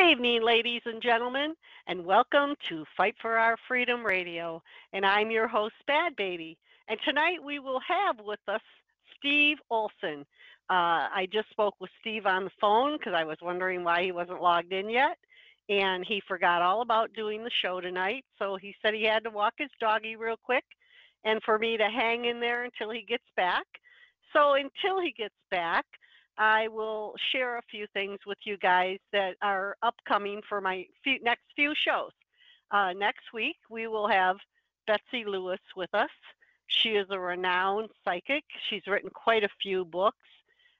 evening, ladies and gentlemen, and welcome to Fight for Our Freedom Radio. And I'm your host, Bad Baby. And tonight we will have with us Steve Olson. I just spoke with Steve on the phone because I was wondering why he wasn't logged in yet. And he forgot all about doing the show tonight. So he said he had to walk his doggy real quick and for me to hang in there until he gets back. So until he gets back, I will share a few things with you guys that are upcoming for my next few shows. Next week, we will have Betsy Lewis with us. She is a renowned psychic. She's written quite a few books.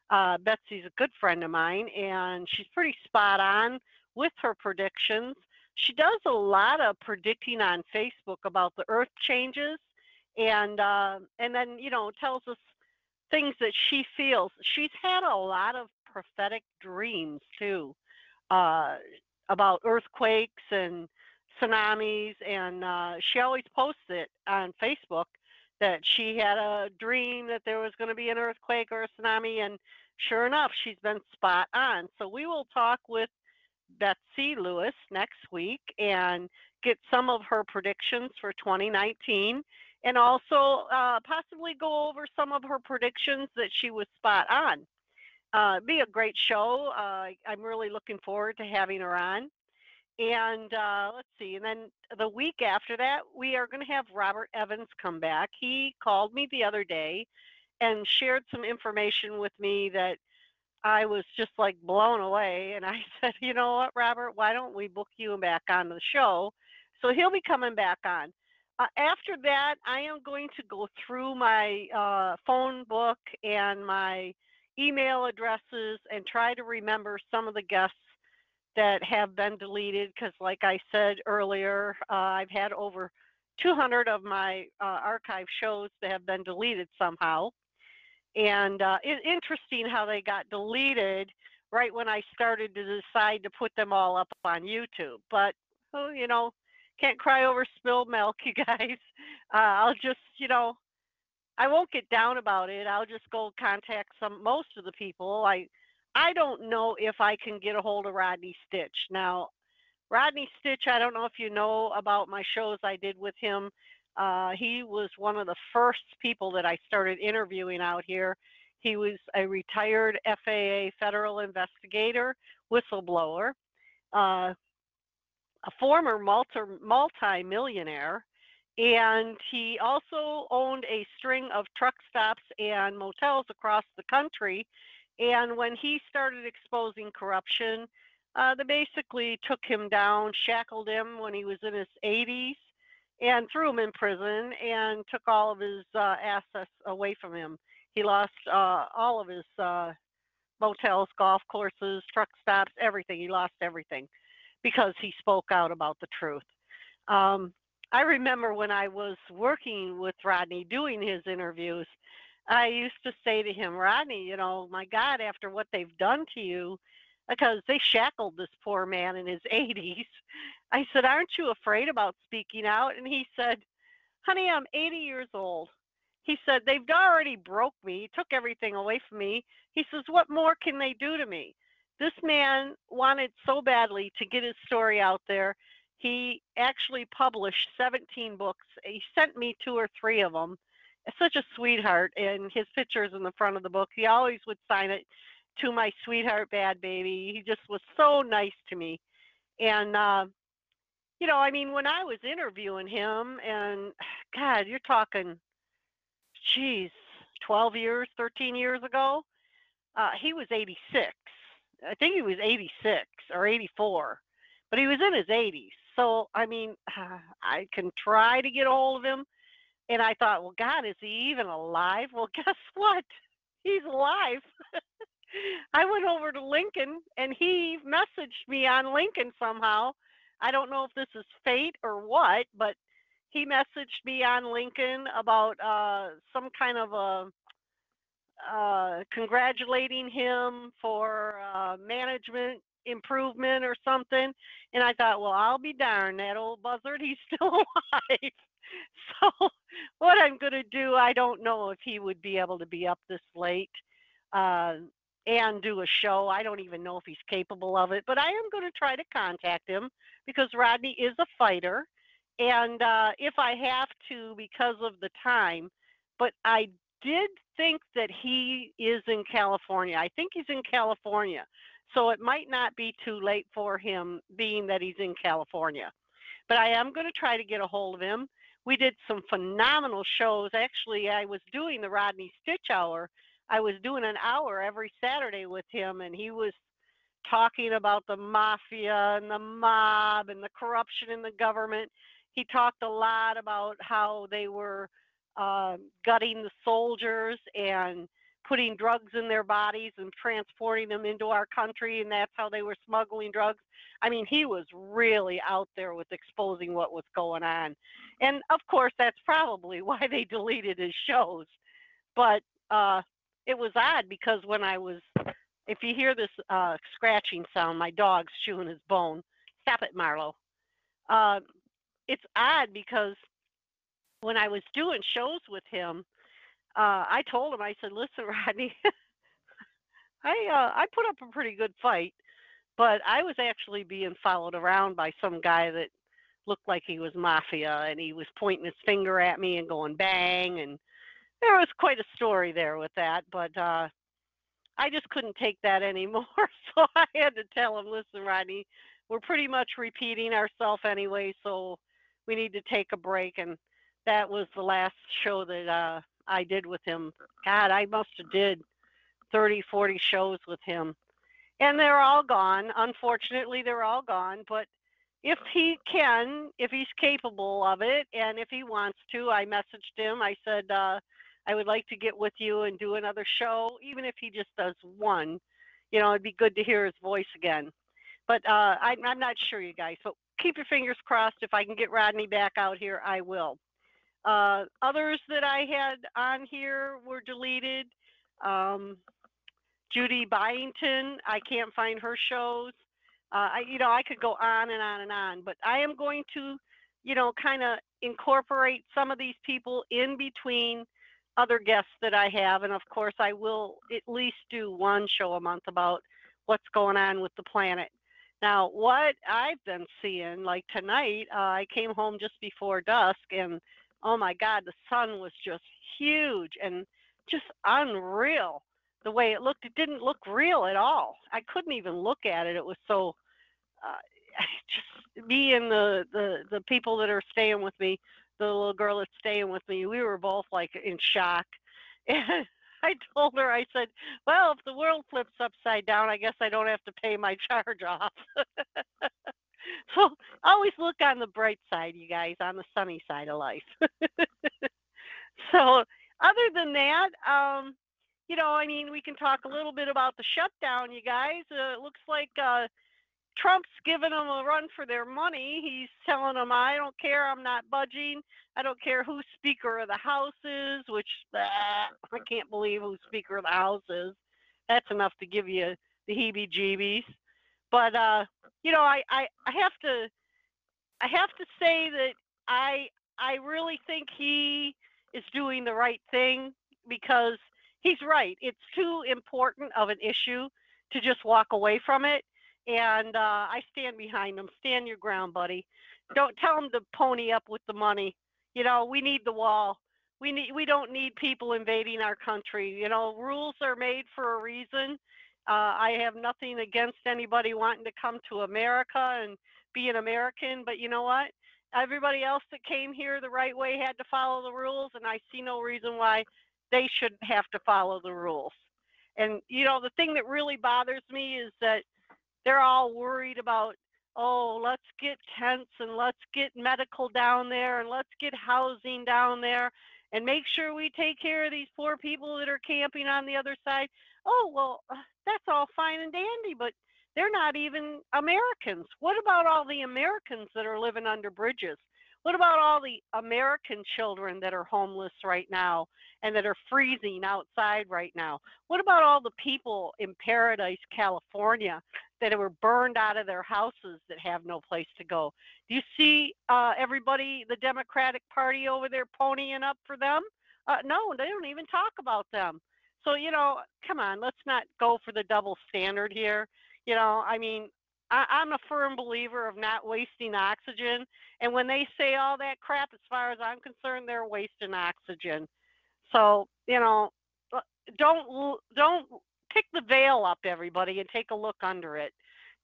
Betsy's a good friend of mine, and she's pretty spot on with her predictions. She does a lot of predicting on Facebook about the earth changes, and then tells us things that she feels. She's had a lot of prophetic dreams too, uh, about earthquakes and tsunamis, and she always posts it on Facebook that she had a dream that there was going to be an earthquake or a tsunami, and sure enough, she's been spot on. So we will talk with Betsy Lewis next week and get some of her predictions for 2019 and also possibly go over some of her predictions that she was spot on. Be a great show. I'm really looking forward to having her on. And let's see, and then the week after that, we are going to have Robert Evans come back. He called me the other day and shared some information with me that I was just like blown away. And I said, you know what, Robert, why don't we book you back on the show? So he'll be coming back on. After that, I am going to go through my phone book and my email addresses and try to remember some of the guests that have been deleted because, like I said earlier, I've had over 200 of my archive shows that have been deleted somehow. And it's interesting how they got deleted right when I started to decide to put them all up on YouTube. But, can't cry over spilled milk, you guys. I'll just, I won't get down about it. I'll just go contact most of the people. I don't know if I can get a hold of Rodney Stitch. Now, Rodney Stitch, I don't know if you know about my shows I did with him. He was one of the first people that I started interviewing out here. He was a retired FAA federal investigator, whistleblower, a former multi-millionaire, and he also owned a string of truck stops and motels across the country. And when he started exposing corruption, they basically took him down, shackled him when he was in his 80s, and threw him in prison and took all of his assets away from him. He lost all of his motels, golf courses, truck stops, everything. He lost everything because he spoke out about the truth. I remember when I was working with Rodney doing his interviews, I used to say to him, Rodney, my God, after what they've done to you, because they shackled this poor man in his 80s. I said, aren't you afraid about speaking out? And he said, honey, I'm 80 years old. He said, they've already broke me, took everything away from me. He says, what more can they do to me? This man wanted so badly to get his story out there. He actually published 17 books. He sent me 2 or 3 of them. Such a sweetheart, and his picture's in the front of the book. He always would sign it to my sweetheart, Bad Baby. He just was so nice to me. And, when I was interviewing him, and God, you're talking, 12 years, 13 years ago, he was 86. I think he was 86 or 84, but he was in his 80s. So, I can try to get a hold of him. And I thought, well, God, is he even alive? Well, guess what? He's alive. I went over to Lincoln, and he messaged me on Lincoln somehow. I don't know if this is fate or what, but he messaged me on Lincoln about some kind of congratulating him for management improvement or something. And I thought, well, I'll be darned, that old buzzard, he's still alive. So what I'm going to do, I don't know if he would be able to be up this late. and do a show. I don't even know if he's capable of it, but I am going to try to contact him because Rodney is a fighter. And if I have to, because of the time, but I did think that he is in California. I think he's in California. So it might not be too late for him, being that he's in California. But I am going to try to get a hold of him. We did some phenomenal shows. Actually, I was doing the Rodney Stitch Hour. I was doing an hour every Saturday with him, and he was talking about the mafia and the mob and the corruption in the government. He talked a lot about how they were gutting the soldiers and putting drugs in their bodies and transporting them into our country, and that's how they were smuggling drugs. I mean, he was really out there with exposing what was going on. And of course, that's probably why they deleted his shows. But it was odd because when I was, if you hear this scratching sound, my dog's chewing his bone. Stop it, Marlo. Uh, it's odd because when I was doing shows with him, I told him, I said, listen, Rodney, I put up a pretty good fight, but I was actually being followed around by some guy that looked like he was mafia, and he was pointing his finger at me and going bang, and there was quite a story there with that, but I just couldn't take that anymore. So I had to tell him, listen, Rodney, we're pretty much repeating ourselves anyway, so we need to take a break. And that was the last show that I did with him. God, I must have did 30, 40 shows with him. And they're all gone. Unfortunately, they're all gone. But if he can, if he's capable of it, and if he wants to, I messaged him. I said, I would like to get with you and do another show, even if he just does one. You know, it'd be good to hear his voice again. But I'm not sure, you guys. So keep your fingers crossed. If I can get Rodney back out here, I will. Others that I had on here were deleted. Judy Byington, I can't find her shows. I could go on and on and on, but I am going to, kind of incorporate some of these people in between other guests that I have. And of course, I will at least do one show a month about what's going on with the planet. Now, what I've been seeing, like tonight, I came home just before dusk, and oh my God, the sun was just huge and just unreal. The way it looked, it didn't look real at all. I couldn't even look at it. It was so, just me and the people that are staying with me, the little girl that's staying with me, we were both like in shock. And I told her, I said, well, if the world flips upside down, I guess I don't have to pay my charge off. So always look on the bright side, you guys, on the sunny side of life. So other than that, we can talk a little bit about the shutdown, you guys. It looks like Trump's giving them a run for their money. He's telling them, I don't care, I'm not budging. I don't care who Speaker of the House is, which I can't believe who Speaker of the House is. That's enough to give you the heebie-jeebies. But I have to say that I really think he is doing the right thing because he's right. It's too important of an issue to just walk away from it. And I stand behind him. Stand your ground, buddy. Don't tell him to pony up with the money. We need the wall. We don't need people invading our country. Rules are made for a reason. I have nothing against anybody wanting to come to America and be an American, but you know what? Everybody else that came here the right way had to follow the rules, and I see no reason why they shouldn't have to follow the rules. And the thing that really bothers me is that they're all worried about, oh, let's get tents and let's get medical down there and let's get housing down there and make sure we take care of these poor people that are camping on the other side. Oh, well, that's all fine and dandy, but they're not even Americans. What about all the Americans that are living under bridges? What about all the American children that are homeless right now and that are freezing outside right now? What about all the people in Paradise, California that were burned out of their houses that have no place to go? Do you see everybody, the Democratic Party over there ponying up for them? No, they don't even talk about them. So, come on, let's not go for the double standard here. I mean, I'm a firm believer of not wasting oxygen. And when they say all that crap, as far as I'm concerned, they're wasting oxygen. So, don't pick the veil up, everybody, and take a look under it.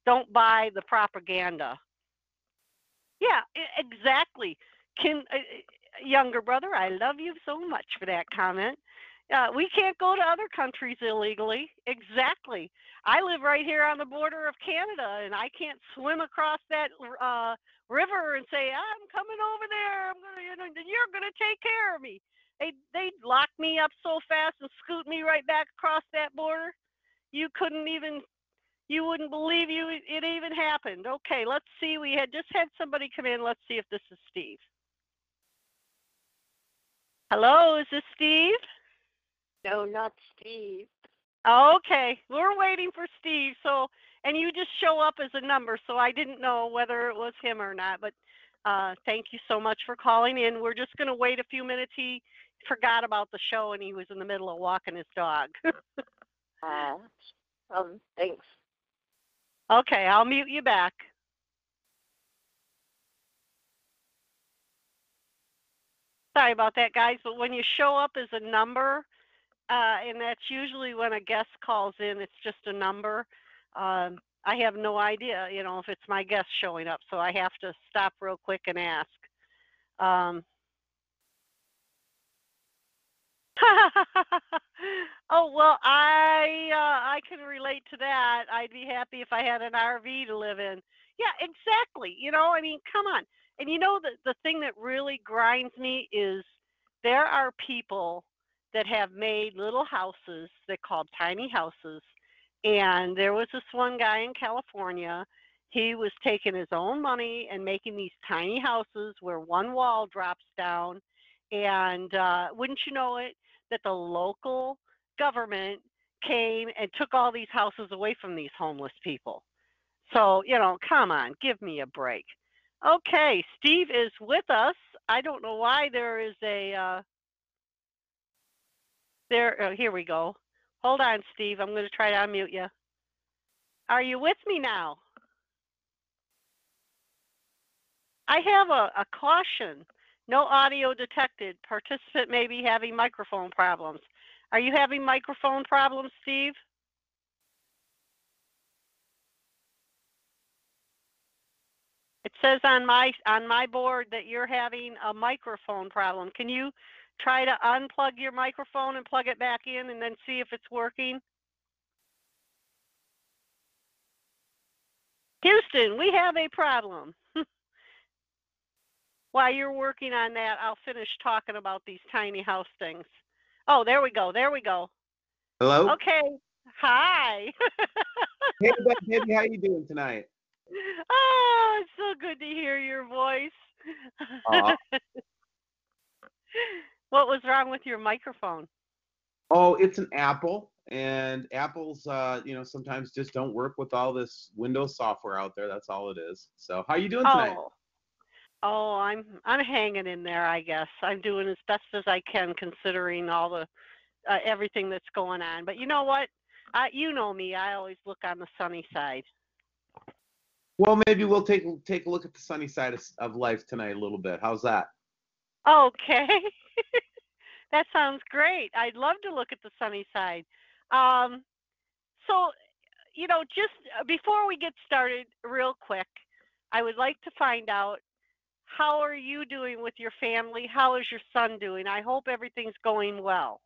Don't buy the propaganda. Yeah, exactly. Can Younger brother, I love you so much for that comment. We can't go to other countries illegally. Exactly. I live right here on the border of Canada, and I can't swim across that river and say I'm coming over there. You're gonna take care of me. They lock me up so fast and scoot me right back across that border. You couldn't even you wouldn't believe it even happened. Okay, let's see. We had just had somebody come in. Let's see if this is Steve. Hello, is this Steve? No, not Steve. Okay, we're waiting for Steve. So, and you just show up as a number, so I didn't know whether it was him or not. But thank you so much for calling in. We're just going to wait a few minutes. He forgot about the show, and he was in the middle of walking his dog. Thanks. Okay, I'll mute you back. Sorry about that, guys, but when you show up as a number, and that's usually when a guest calls in, it's just a number. I have no idea, if it's my guest showing up, so I have to stop real quick and ask. Oh, well, I can relate to that. I'd be happy if I had an RV to live in. Yeah, exactly. I mean, come on. And the thing that really grinds me is there are people that have made little houses they're called tiny houses. And there was this one guy in California. He was taking his own money and making these tiny houses where one wall drops down. And wouldn't you know it, that the local government came and took all these houses away from these homeless people. So, come on, give me a break. Okay, Steve is with us. I don't know why there is a, here we go. Hold on, Steve. I'm going to try to unmute you. Are you with me now? I have a caution. No audio detected. Participant may be having microphone problems. Are you having microphone problems, Steve? It says on my board that you're having a microphone problem. Can you try to unplug your microphone and plug it back in and then see if it's working? Houston, we have a problem. While you're working on that, I'll finish talking about these tiny house things. Oh, there we go. There we go. Hello? Okay. Hi. Hey, baby, how you doing tonight? Oh, it's so good to hear your voice. What was wrong with your microphone? Oh, it's an Apple, and Apples, sometimes just don't work with all this Windows software out there. That's all it is. So, how you doing tonight? Oh, I'm hanging in there, I guess. I'm doing as best as I can considering all the everything that's going on. But you know what? You know me. I always look on the sunny side. Well, maybe we'll take a look at the sunny side of life tonight a little bit. How's that? Okay. That sounds great. I'd love to look at the sunny side. So, just before we get started, real quick, I would like to find out, how are you doing with your family? How is your son doing? I hope everything's going well.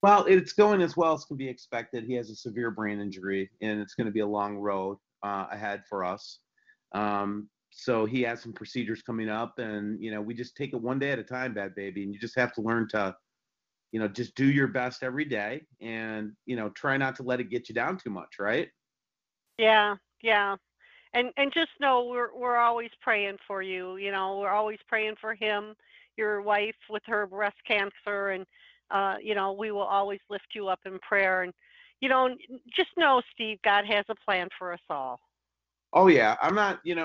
Well, it's going as well as can be expected. He has a severe brain injury, and it's going to be a long road ahead for us. So he has some procedures coming up, and we just take it one day at a time, bad baby. And you just have to learn to, just do your best every day, and try not to let it get you down too much, right? Yeah, yeah. And just know we're always praying for you. We're always praying for him, your wife with her breast cancer, and we will always lift you up in prayer. And just know, Steve, God has a plan for us all. Oh yeah, I'm not, in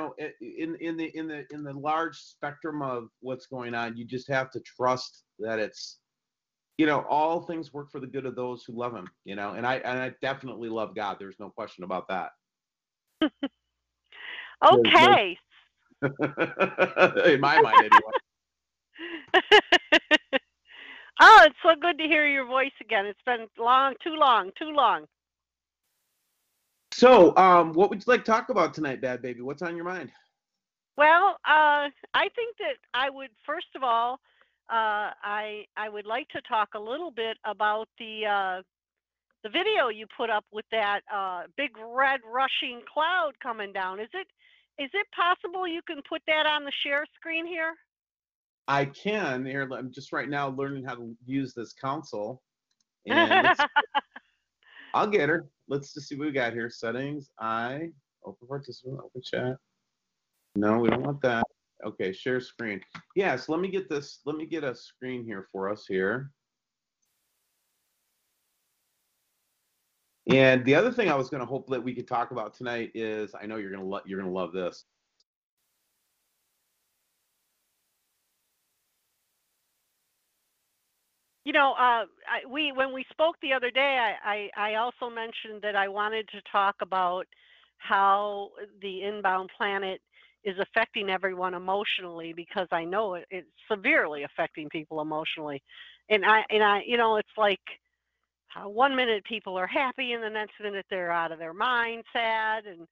the large spectrum of what's going on, you just have to trust that it's, all things work for the good of those who love him, and I definitely love God. There's no question about that. Okay. In my mind, anyway. Oh, it's so good to hear your voice again. It's been too long. So, what would you like to talk about tonight, Bad Baby? What's on your mind? Well, I think that I would first of all, I would like to talk a little bit about the video you put up with that big red rushing cloud coming down. Is it possible you can put that on the share screen here? I can. Here, I'm just right now learning how to use this console, and I'll get her. Let's just see what we got here. Settings. Open participant. Open chat. No, we don't want that. Okay, share screen. Yes, let me get this. Let me get a screen here for us here. And the other thing I was going to hope that we could talk about tonight is, I know you're going to love this. When we spoke the other day, I also mentioned that I wanted to talk about how the inbound planet is affecting everyone emotionally, because I know it's severely affecting people emotionally, and it's like 1 minute people are happy and the next minute they're out of their mind, sad, and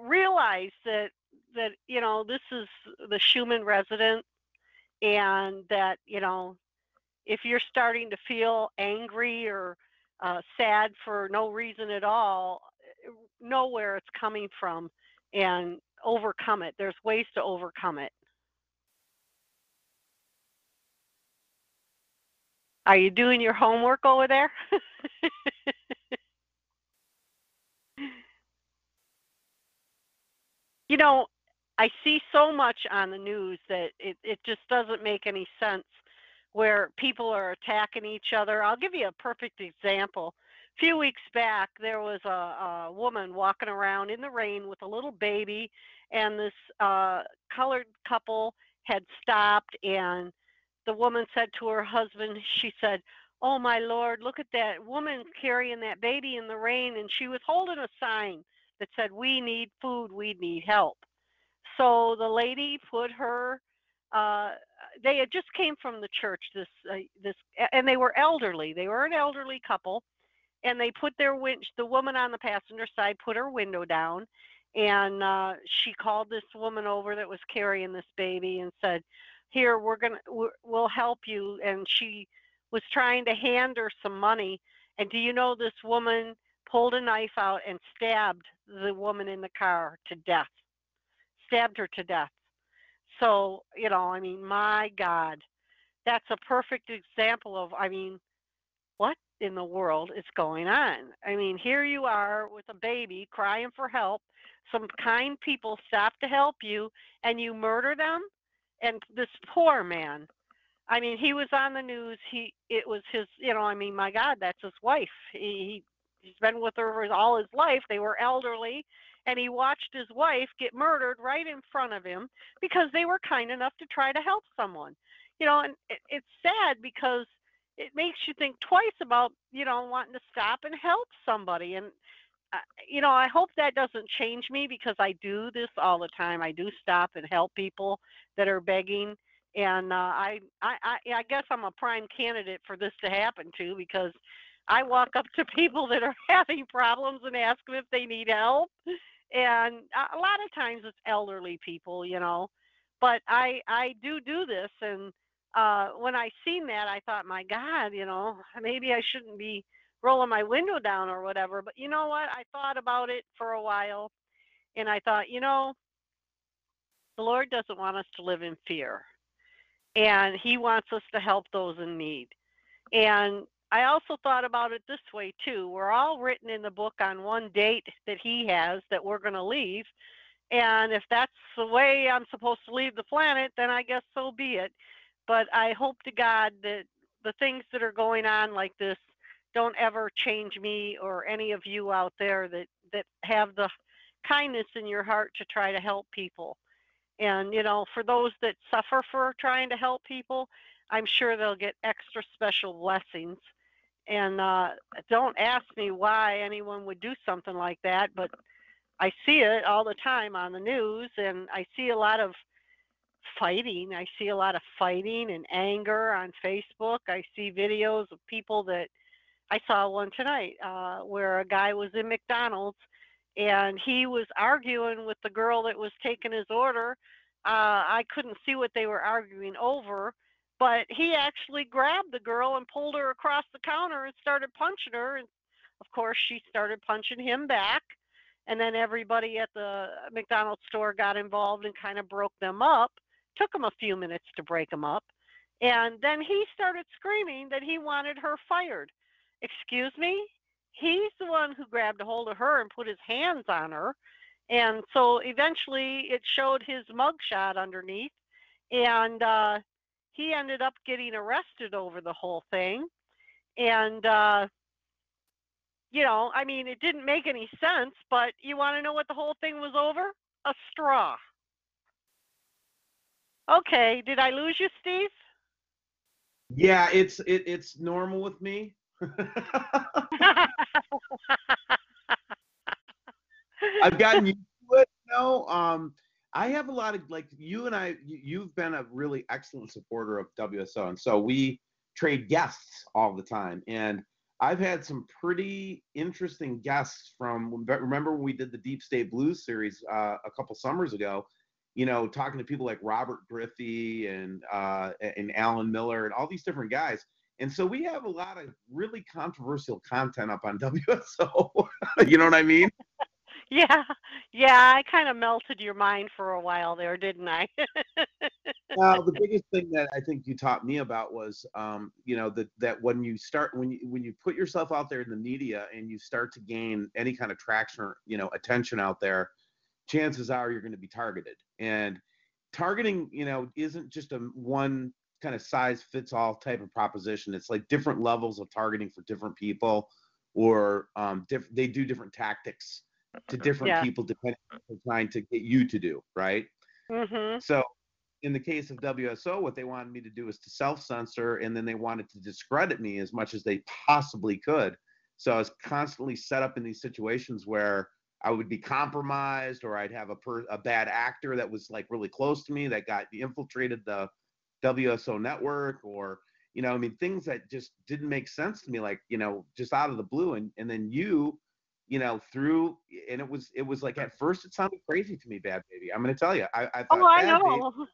realize that this is the human resident, and that if you're starting to feel angry or sad for no reason at all, know where it's coming from and overcome it. There's ways to overcome it. Are you doing your homework over there? I see so much on the news that it just doesn't make any sense, where people are attacking each other. I'll give you a perfect example. A few weeks back, there was a woman walking around in the rain with a little baby, and this colored couple had stopped, and the woman said to her husband, she said, "Oh my Lord, look at that woman carrying that baby in the rain," and she was holding a sign that said, "We need food, we need help." So the lady put her. Uh, they had just came from the church. And they were elderly. They were an elderly couple, and they put the woman on the passenger side put her window down, and she called this woman over that was carrying this baby and said, "Here, we'll help you." And she was trying to hand her some money, and do you know, this woman pulled a knife out and stabbed the woman in the car to death. Stabbed her to death. So, my God, that's a perfect example of, what in the world is going on? Here you are with a baby crying for help. Some kind people stop to help you, and you murder them. And this poor man, he was on the news. It was his, my God, that's his wife. He's been with her all his life. They were elderly, and he watched his wife get murdered right in front of him because they were kind enough to try to help someone. And it's sad, because it makes you think twice about, wanting to stop and help somebody. And I hope that doesn't change me, because I do this all the time. I do stop and help people that are begging, and I guess I'm a prime candidate for this to happen to, because I walk up to people that are having problems and ask them if they need help, and a lot of times it's elderly people, but I do this, and when I seen that, I thought, my God, maybe I shouldn't be rolling my window down or whatever. But you know what? I thought about it for a while, and I thought, the Lord doesn't want us to live in fear, and He wants us to help those in need. And I also thought about it this way too. We're all written in the book on one date that He has that we're going to leave. And if that's the way I'm supposed to leave the planet, then I guess so be it. But I hope to God that the things that are going on like this don't ever change me or any of you out there that have the kindness in your heart to try to help people. And, for those that suffer for trying to help people, I'm sure they'll get extra special blessings. And don't ask me why anyone would do something like that, but I see it all the time on the news, and I see a lot of fighting. I see a lot of fighting and anger on Facebook. I see videos of people that I saw one tonight where a guy was in McDonald's and he was arguing with the girl that was taking his order. I couldn't see what they were arguing over, but he actually grabbed the girl and pulled her across the counter and started punching her. And of course, she started punching him back. And then everybody at the McDonald's store got involved and kind of broke them up. Took them a few minutes to break them up. And then he started screaming that he wanted her fired. Excuse me? He's the one who grabbed a hold of her and put his hands on her. And so eventually it showed his mugshot underneath. And he ended up getting arrested over the whole thing. And, I mean, it didn't make any sense, but you want to know what the whole thing was over? A straw. Okay, did I lose you, Steve? Yeah, it's normal with me. I've gotten used to it. I have a lot of, like, you've been a really excellent supporter of WSO, and so we trade guests all the time. And I've had some pretty interesting guests remember when we did the Deep State Blues series a couple summers ago, talking to people like Robert Griffey and Alan Miller and all these different guys. And so we have a lot of really controversial content up on WSO. You know what I mean? Yeah, I kind of melted your mind for a while there, didn't I? Well, the biggest thing that I think you taught me about was, that when you put yourself out there in the media and you start to gain any kind of traction or, attention out there, chances are you're going to be targeted. And targeting, isn't just a one kind of size fits all type of proposition. It's like different levels of targeting for different people, or they do different tactics to different people depending on what they're trying to get you to do, right? Mhm. So in the case of WSO, what they wanted me to do is to self-censor, and then they wanted to discredit me as much as they possibly could. So I was constantly set up in these situations where I would be compromised, or I'd have a bad actor that was like really close to me that got infiltrated the WSO network, or things that just didn't make sense to me, like just out of the blue. And then through, and it was like, at first it sounded crazy to me, Bad Baby. I'm going to tell you, I Oh, thought I Bad Baby. know.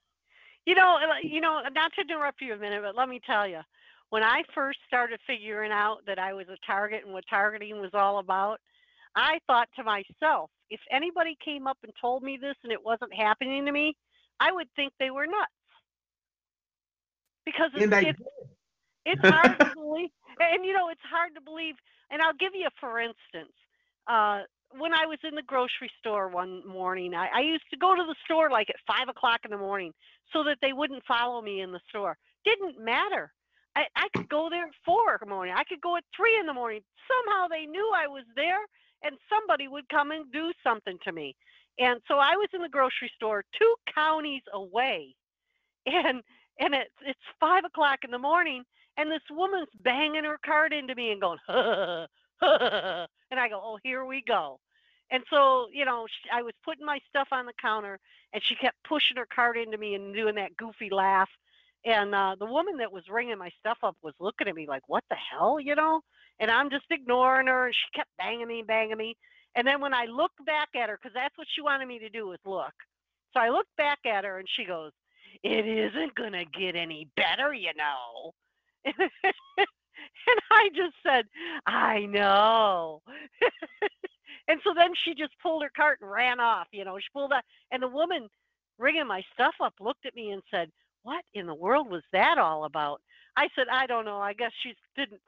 Not to interrupt you a minute, but let me tell you, when I first started figuring out that I was a target and what targeting was all about, I thought to myself, if anybody came up and told me this and it wasn't happening to me, I would think they were nuts. Because it's hard to believe, and it's hard to believe. And I'll give you a for instance. When I was in the grocery store one morning, I used to go to the store like at 5 o'clock in the morning so that they wouldn't follow me in the store. Didn't matter. I could go there at 4 in the morning. I could go at 3 in the morning. Somehow they knew I was there, and somebody would come and do something to me. And so I was in the grocery store 2 counties away, and it's 5 o'clock in the morning, and this woman's banging her cart into me and going, and I go, oh, here we go. And so, I was putting my stuff on the counter, and she kept pushing her cart into me and doing that goofy laugh. And the woman that was ringing my stuff up was looking at me like, what the hell, And I'm just ignoring her, and she kept banging me. And then when I looked back at her, because that's what she wanted me to do, was look. So I looked back at her, and she goes, it isn't going to get any better, And I just said, I know. And so then she just pulled her cart and ran off. She pulled out. And the woman ringing my stuff up looked at me and said, what in the world was that all about? I said, I don't know. I guess she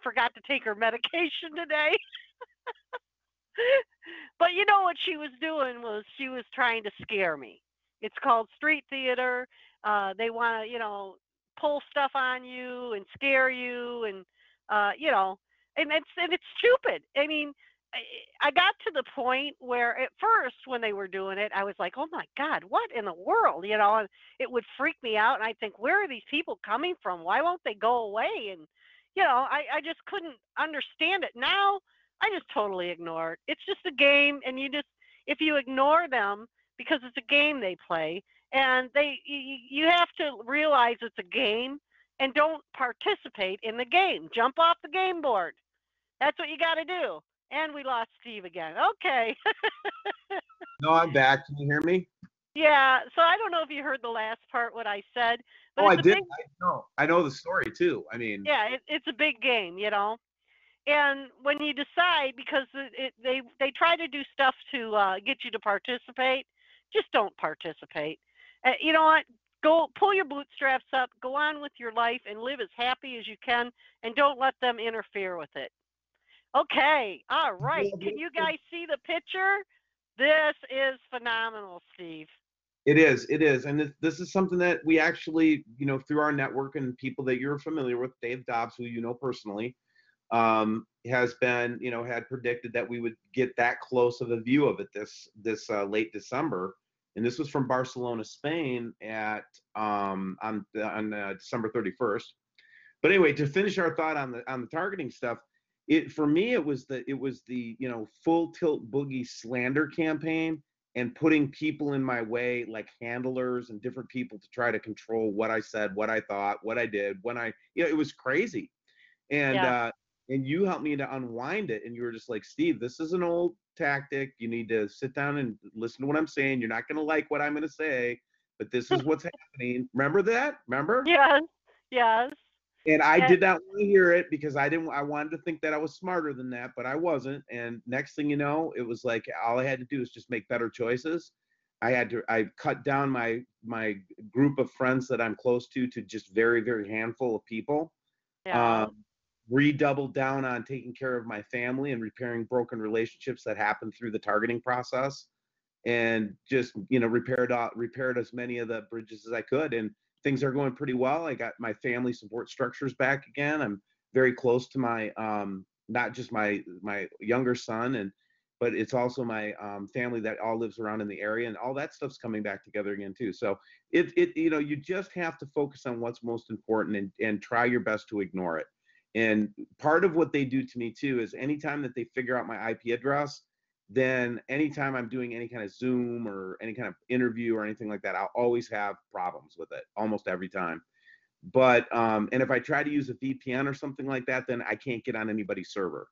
forgot to take her medication today. But what she was doing was she was trying to scare me. It's called street theater. They want to, pull stuff on you and scare you, and and it's stupid. I mean, I got to the point where at first when they were doing it, I was like, oh my God, what in the world? And it would freak me out. And I think, where are these people coming from? Why won't they go away? And, I just couldn't understand it. Now I just totally ignore it. It's just a game. And if you ignore them because it's a game they play, and you have to realize it's a game and don't participate in the game. Jump off the game board. That's what you got to do. And we lost Steve again. Okay. No, I'm back. Can you hear me? Yeah. So I don't know if you heard the last part, what I said, but Oh, I it's a did. big, I know the story too. I mean, yeah, it's a big game, And when you decide, because they try to do stuff to get you to participate, just don't participate. You know what? Go pull your bootstraps up, go on with your life, and live as happy as you can, and don't let them interfere with it. Okay, all right. Can you guys see the picture? This is phenomenal, Steve. it is. It is. And this is something that we actually, through our network and people that you're familiar with, Dave Dobbs, who you know personally, has been, had predicted that we would get that close of a view of it this late December. And this was from Barcelona, Spain on December 31st. But anyway, to finish our thought on the targeting stuff, for me it was the full tilt boogie slander campaign and putting people in my way, like handlers and different people, to try to control what I said, what I thought, what I did, when it was crazy. And Yeah. And you helped me to unwind it, and you were just like, Steve, this is an old tactic. You need to sit down and listen to what I'm saying. You're not going to like what I'm going to say, but this is what's happening. Remember that? Remember? Yes. Yes. And I And did not want to hear it because I wanted to think that I was smarter than that, but I wasn't. And next thing you know, it was like all I had to do is just make better choices. I cut down my group of friends that I'm close to just very, very handful of people. yeah. Um, redoubled down on taking care of my family and repairing broken relationships that happened through the targeting process, and just repaired as many of the bridges as I could. And things are going pretty well. I got my family support structures back again. I'm very close to my not just my younger son, but it's also my family that all lives around in the area, and all that stuff's coming back together again too. So you just have to focus on what's most important, and try your best to ignore it. And part of what they do to me too is anytime that they figure out my IP address, then anytime I'm doing any kind of Zoom or any kind of interview or anything like that, I'll always have problems with it almost every time. But and if I try to use a VPN or something like that, then I can't get on anybody's server.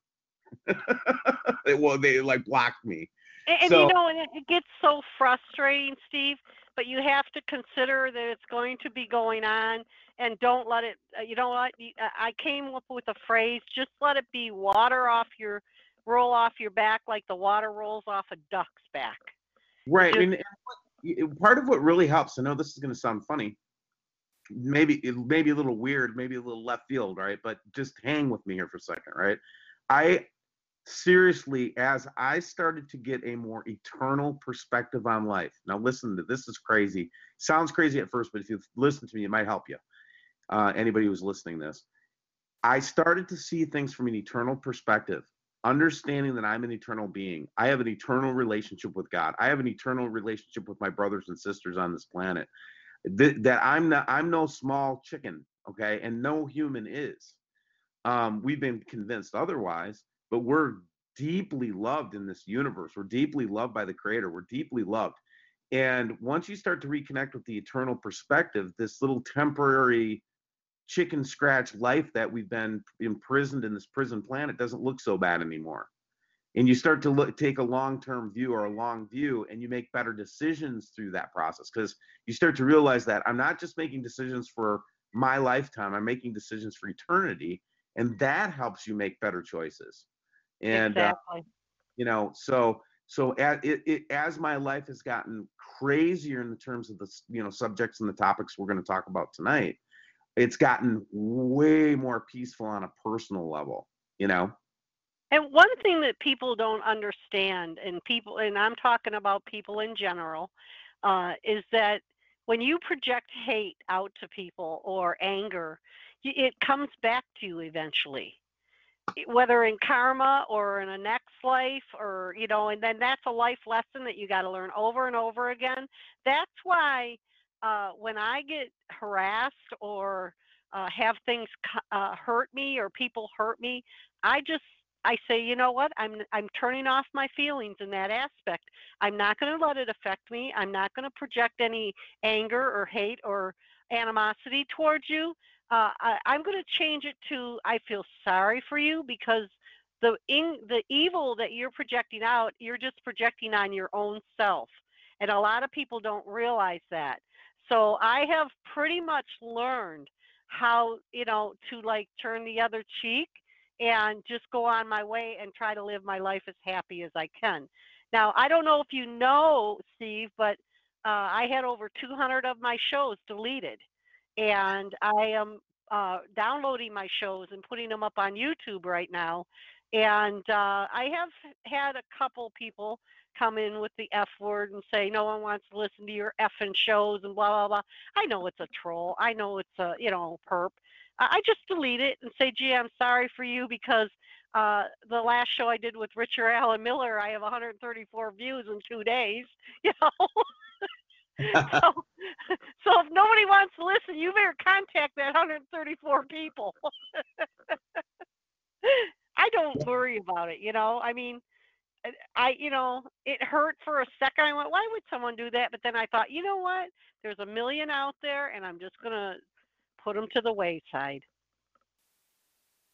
They like blocked me. And So and it gets so frustrating, Steve, but you have to consider that it's going to be going on, and don't let it, you know what? I came up with a phrase, just let it be roll off your back like the water rolls off a duck's back. You right, just, and part of what really helps, I know this is going to sound funny, maybe a little weird, maybe a little left field, right? But just hang with me here for a second, right? I seriously, as I started to get a more eternal perspective on life. Now, listen to this is crazy. Sounds crazy at first, but if you listen to me, it might help you. Anybody who's listening to this, I started to see things from an eternal perspective, understanding that I'm an eternal being. I have an eternal relationship with God. I have an eternal relationship with my brothers and sisters on this planet. That I'm no small chicken, okay, and no human is. We've been convinced otherwise, but we're deeply loved in this universe. We're deeply loved by the Creator. We're deeply loved. And once you start to reconnect with the eternal perspective, this little temporary chicken scratch life that we've been imprisoned in this prison planet doesn't look so bad anymore. And you start to take a long-term view or a long view, and you make better decisions through that process, because you start to realize that I'm not just making decisions for my lifetime, I'm making decisions for eternity, and that helps you make better choices. And exactly. as my life has gotten crazier in the terms of the subjects and the topics we're going to talk about tonight, it's gotten way more peaceful on a personal level. And one thing that people don't understand, and I'm talking about people in general, is that when you project hate out to people or anger, it comes back to you eventually, whether in karma or in a next life, or and then that's a life lesson that you got to learn over and over again. That's why when I get harassed or have things hurt me or people hurt me, I say, you know what? I'm turning off my feelings in that aspect. I'm not going to let it affect me. I'm not going to project any anger or hate or animosity towards you. I'm going to change it to I feel sorry for you, because the evil that you're projecting out, you're just projecting on your own self, and a lot of people don't realize that. So I have pretty much learned how to like turn the other cheek and just go on my way and try to live my life as happy as I can. Now, I don't know if you know, Steve, but I had over 200 of my shows deleted, and I am downloading my shows and putting them up on YouTube right now. And I have had a couple people come in with the F word and say, no one wants to listen to your effing shows and blah, blah, blah. I know it's a troll. I know it's a, perp. I just delete it and say, gee, I'm sorry for you, because the last show I did with Richard Allen Miller, I have 134 views in 2 days. You know, so so if nobody wants to listen, you better contact that 134 people. I don't worry about it. I mean, it hurt for a second. I went, why would someone do that? But then I thought, you know what? There's a million out there, and I'm just gonna put them to the wayside.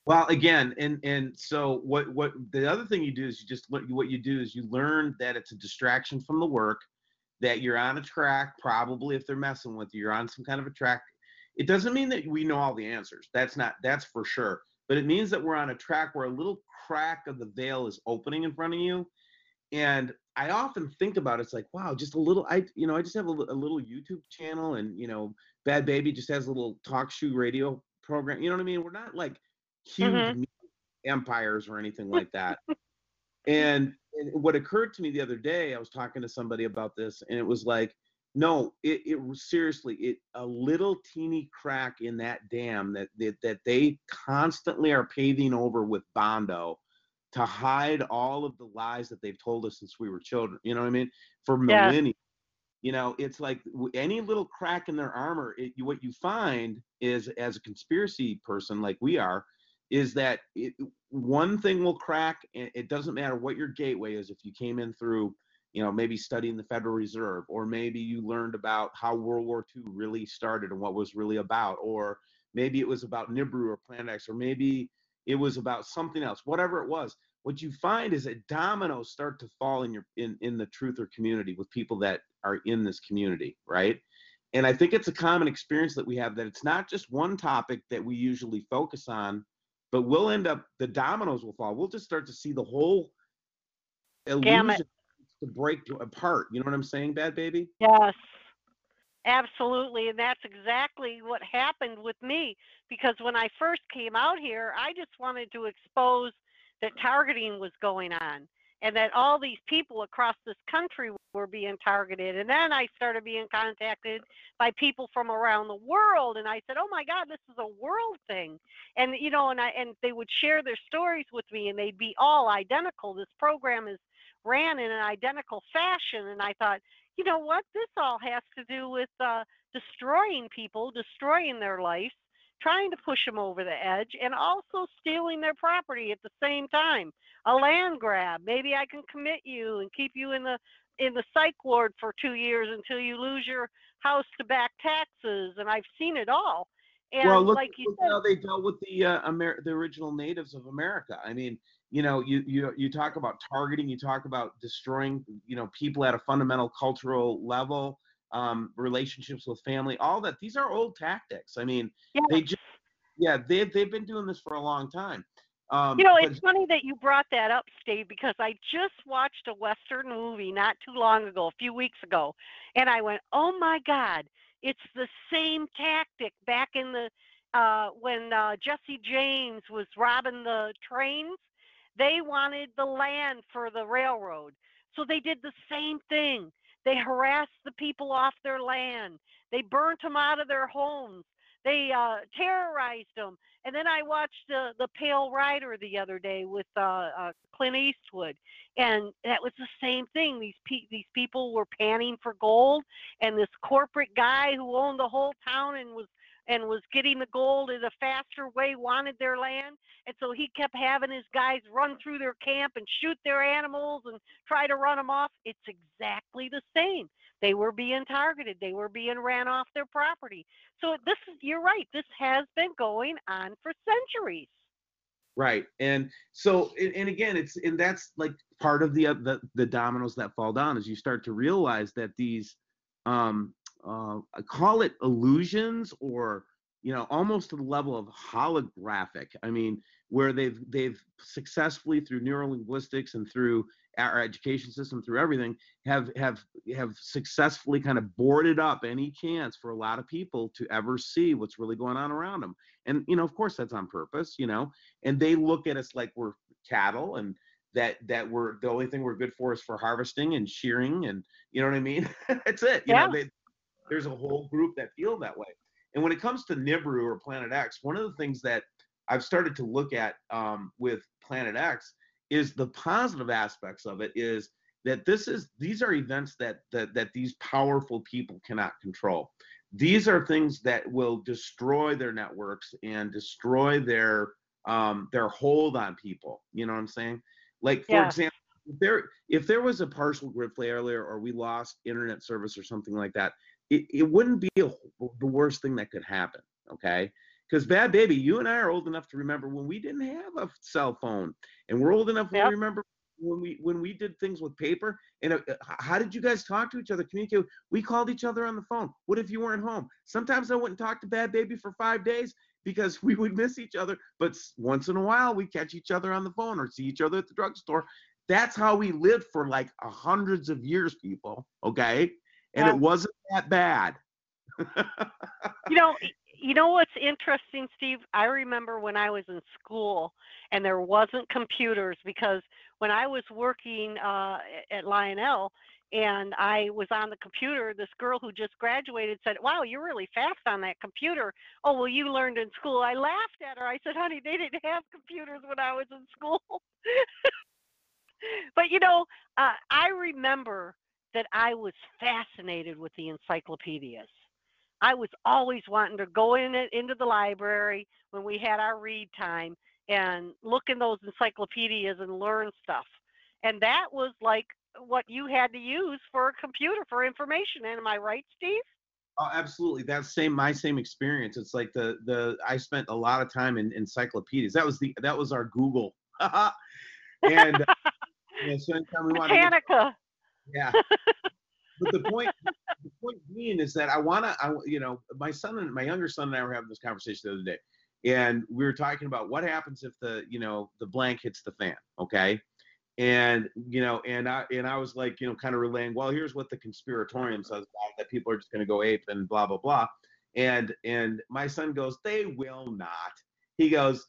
Well, again, and so what the other thing you do is you learn that it's a distraction from the work, that you're on a track. Probably if they're messing with you, you're on some kind of a track. It doesn't mean that we know all the answers. That's for sure. But it means that we're on a track where a little crack of the veil is opening in front of you. And I often think about it, it's like, wow, just a little. I just have a little YouTube channel, and Bad Baby just has a little talk show radio program. You know what I mean? We're not like huge empires or anything like that. And what occurred to me the other day, I was talking to somebody about this, and it was like, no, it was seriously, a little teeny crack in that dam that they constantly are paving over with Bondo to hide all of the lies that they've told us since we were children. You know what I mean? For millennia. It's like any little crack in their armor. What you find is, as a conspiracy person like we are, is that one thing will crack, and it doesn't matter what your gateway is. If you came in through, maybe studying the Federal Reserve, or maybe you learned about how World War II really started and what was really about, or maybe it was about Nibiru or Planet X, or maybe it was about something else, whatever it was. What you find is that dominoes start to fall in the truther community with people that are in this community, right? And I think it's a common experience that we have, that it's not just one topic that we usually focus on, but we'll end up, the dominoes will fall. We'll just start to see the whole illusion to break apart. You know what I'm saying, Bad Baby? Yes, absolutely. And that's exactly what happened with me, because when I first came out here, I just wanted to expose that targeting was going on, and that all these people across this country were being targeted. And then I started being contacted by people from around the world, and I said, oh my God, this is a world thing. And and they would share their stories with me, and they'd be all identical. This program is ran in an identical fashion. And I thought, you know what, this all has to do with destroying people, destroying their lives, trying to push them over the edge, and also stealing their property at the same time. A land grab. Maybe I can commit you and keep you in the psych ward for 2 years until you lose your house to back taxes. And I've seen it all. And well, look said, how they dealt with the original natives of America. I mean, you talk about targeting, you talk about destroying, people at a fundamental cultural level, relationships with family, all that. These are old tactics. I mean, yes. they've been doing this for a long time. It's funny that you brought that up, Steve, because I just watched a Western movie not too long ago, a few weeks ago, and I went, oh my God, it's the same tactic back in the when Jesse James was robbing the trains. They wanted the land for the railroad, so they did the same thing. They harassed the people off their land. They burnt them out of their homes. They terrorized them. And then I watched the Pale Rider the other day with Clint Eastwood, and that was the same thing. These people were panning for gold, and this corporate guy who owned the whole town and was getting the gold in a faster way wanted their land, and so he kept having his guys run through their camp and shoot their animals and try to run them off. It's exactly the same. They were being targeted. They were being ran off their property. So you're right. This has been going on for centuries. Right. And so, and again, that's like part of the dominoes that fall down as you start to realize that these, I call it illusions, or, almost to the level of holographic. I mean, where they've successfully, through neurolinguistics and through our education system, through everything, have successfully kind of boarded up any chance for a lot of people to ever see what's really going on around them. And, of course that's on purpose, and they look at us like we're cattle, and that we're, the only thing we're good for is for harvesting and shearing, and you know what I mean? That's it. There's a whole group that feel that way. And when it comes to Nibiru or Planet X, one of the things that I've started to look at with Planet X is the positive aspects of it, is that these are events that these powerful people cannot control. These are things that will destroy their networks and destroy their hold on people. You know what I'm saying? Like, for example, if there was a partial grid failure, or we lost internet service or something like that, it wouldn't be the worst thing that could happen, okay? Because Bad Baby, you and I are old enough to remember when we didn't have a cell phone, and we're old enough to remember when we did things with paper. And how did you guys talk to each other, communicate? We called each other on the phone. What if you weren't home? Sometimes I wouldn't talk to Bad Baby for 5 days because we would miss each other. But once in a while, we catch each other on the phone or see each other at the drugstore. That's how we lived for like hundreds of years, people. Okay. And it wasn't that bad. You know what's interesting, Steve? I remember when I was in school and there wasn't computers, because when I was working at Lionel and I was on the computer, this girl who just graduated said, "Wow, you're really fast on that computer." "Oh, well, you learned in school." I laughed at her. I said, "Honey, they didn't have computers when I was in school." But I remember that I was fascinated with the encyclopedias. I was always wanting to go into the library when we had our read time and look in those encyclopedias and learn stuff. And that was like what you had to use for a computer for information. Am I right, Steve? Oh, absolutely. That's my same experience. It's like I spent a lot of time in encyclopedias. That was our Google. And so anytime we want Britannica. Yeah. But the point being is that my younger son and I were having this conversation the other day, and we were talking about what happens if the blank hits the fan, okay? And I was like, kind of relaying, well, here's what the conspiratorium says about that people are just going to go ape and blah blah blah, and my son goes, they will not. He goes,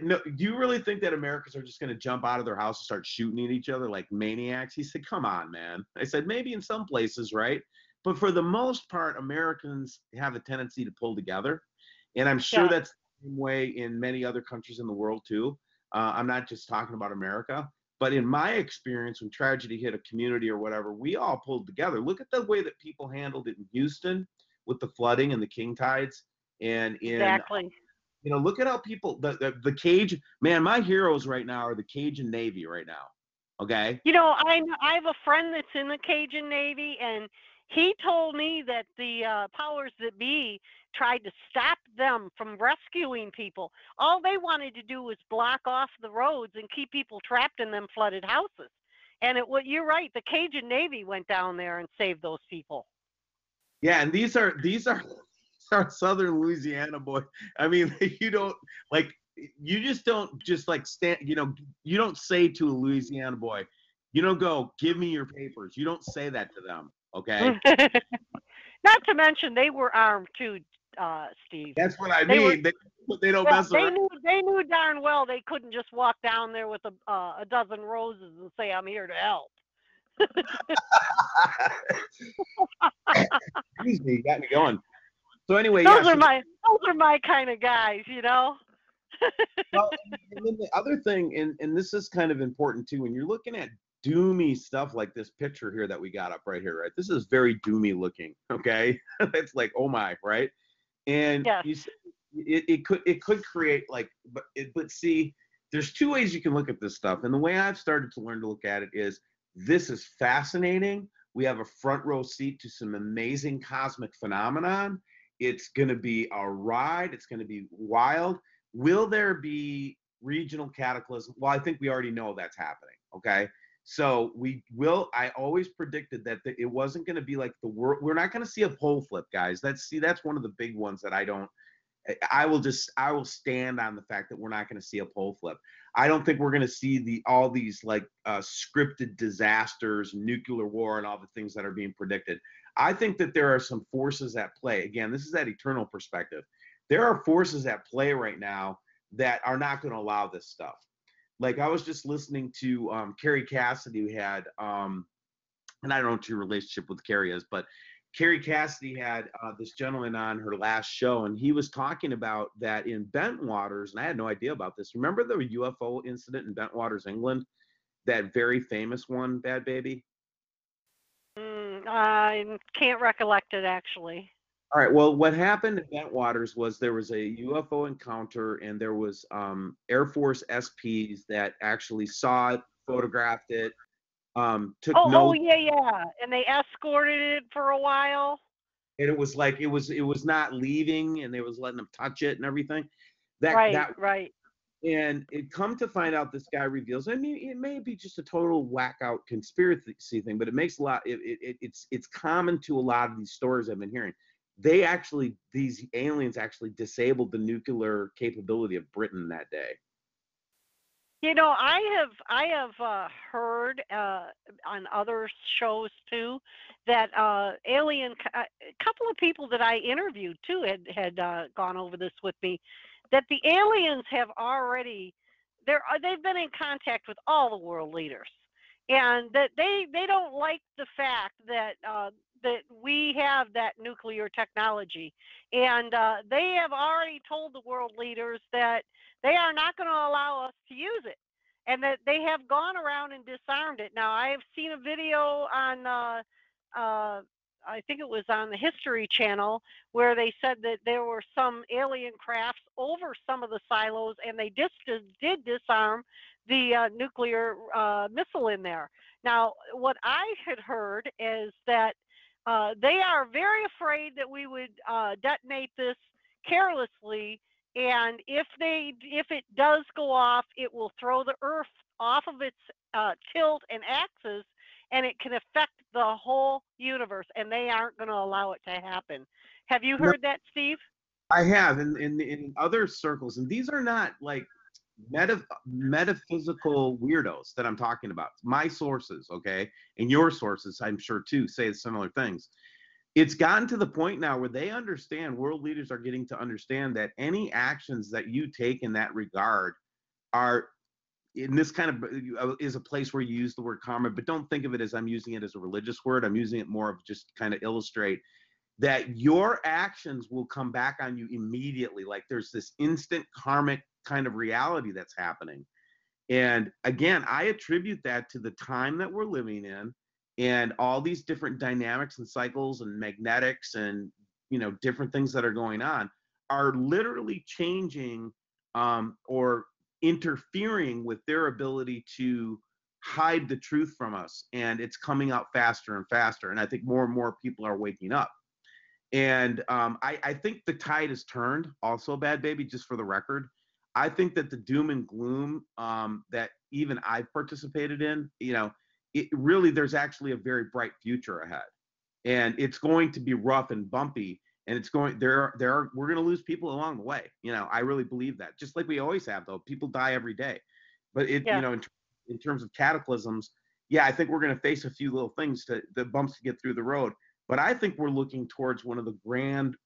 no, do you really think that Americans are just going to jump out of their house and start shooting at each other like maniacs? He said, come on, man. I said, maybe in some places, right? But for the most part, Americans have a tendency to pull together. And I'm sure that's the same way in many other countries in the world, too. I'm not just talking about America. But in my experience, when tragedy hit a community or whatever, we all pulled together. Look at the way that people handled it in Houston with the flooding and the king tides. And Exactly. Look at how people, the Cajun, man, my heroes right now are the Cajun Navy right now. Okay. I have a friend that's in the Cajun Navy, and he told me that the powers that be tried to stop them from rescuing people. All they wanted to do was block off the roads and keep people trapped in them flooded houses. And you're right, the Cajun Navy went down there and saved those people. Yeah, and these are Southern Louisiana boys. I mean, you just don't stand, you don't say to a Louisiana boy, go, give me your papers. You don't say that to them, okay? Not to mention they were armed too, Steve. That's what I mean. They don't mess around. They knew darn well they couldn't just walk down there with a dozen roses and say, I'm here to help. Excuse me, you got me going. So anyway, those are my kind of guys, Well, and then the other thing, and this is kind of important too, when you're looking at doomy stuff like this picture here that we got up right here, right? This is very doomy looking, okay? It's like, oh my, right? And Yes. you see, it could create like, but see, there's two ways you can look at this stuff, and the way I've started to learn to look at it is this is fascinating. We have a front row seat to some amazing cosmic phenomenon. It's going to be a ride. It's going to be wild. Will there be regional cataclysm? Well, I think we already know that's happening. Okay. So we will. I always predicted that it wasn't going to be like the world. We're not going to see a pole flip, guys. That's one of the big ones that I don't. I will stand on the fact that we're not going to see a pole flip. I don't think we're going to see all these like scripted disasters, nuclear war, and all the things that are being predicted. I think that there are some forces at play. Again, this is that eternal perspective. There are forces at play right now that are not going to allow this stuff. Like I was just listening to Carrie Cassidy, who had, and I don't know what your relationship with Carrie is, but Carrie Cassidy had this gentleman on her last show, and he was talking about that in Bentwaters, and I had no idea about this. Remember the UFO incident in Bentwaters, England? That very famous one, Bad Baby? I can't recollect it actually. All right. Well, what happened in Bentwaters was there was a UFO encounter, and there was Air Force SPs that actually saw it, photographed it, took Oh, notes, yeah, yeah. And they escorted it for a while. and it was like it was not leaving, and they was letting them touch it and everything. That Right, that right. and it come to find out, this guy reveals. I mean, it may be just a total whack out conspiracy thing, but it makes a lot. It's common to a lot of these stories I've been hearing. These aliens actually disabled the nuclear capability of Britain that day. I have heard on other shows too that a couple of people that I interviewed too had gone over this with me, that the aliens have already they've been in contact with all the world leaders, and that they don't like the fact that we have that nuclear technology, and they have already told the world leaders that they are not going to allow us to use it, and that they have gone around and disarmed it. Now, I have seen a video on, I think it was on the History Channel, where they said that there were some alien crafts over some of the silos, and they did disarm the nuclear missile in there. Now, what I had heard is that they are very afraid that we would detonate this carelessly, and if it does go off, it will throw the Earth off of its tilt and axis, and it can affect the whole universe. And they aren't going to allow it to happen. Have you No, heard that, Steve? I have in other circles, and these are not like metaphysical weirdos that I'm talking about. My sources, okay, and your sources, I'm sure too, say similar things. It's gotten to the point now where they understand, world leaders are getting to understand that any actions that you take in that regard are, in this kind of is a place where you use the word karma, but don't think of it as I'm using it as a religious word. I'm using it more of just kind of illustrate that your actions will come back on you immediately. Like there's this instant karmic kind of reality that's happening. And again, I attribute that to the time that we're living in, and all these different dynamics and cycles and magnetics and different things that are going on are literally changing or interfering with their ability to hide the truth from us, and it's coming out faster and faster. And I think more and more people are waking up. And I think the tide has turned also, Bad Baby, just for the record. I think that the doom and gloom that even I've participated in, it really, there's actually a very bright future ahead. And it's going to be rough and bumpy. And we're going to lose people along the way. I really believe that. Just like we always have, though. People die every day. But Yes. in terms of cataclysms, yeah, I think we're going to face a few little things, the bumps to get through the road. But I think we're looking towards one of the grand,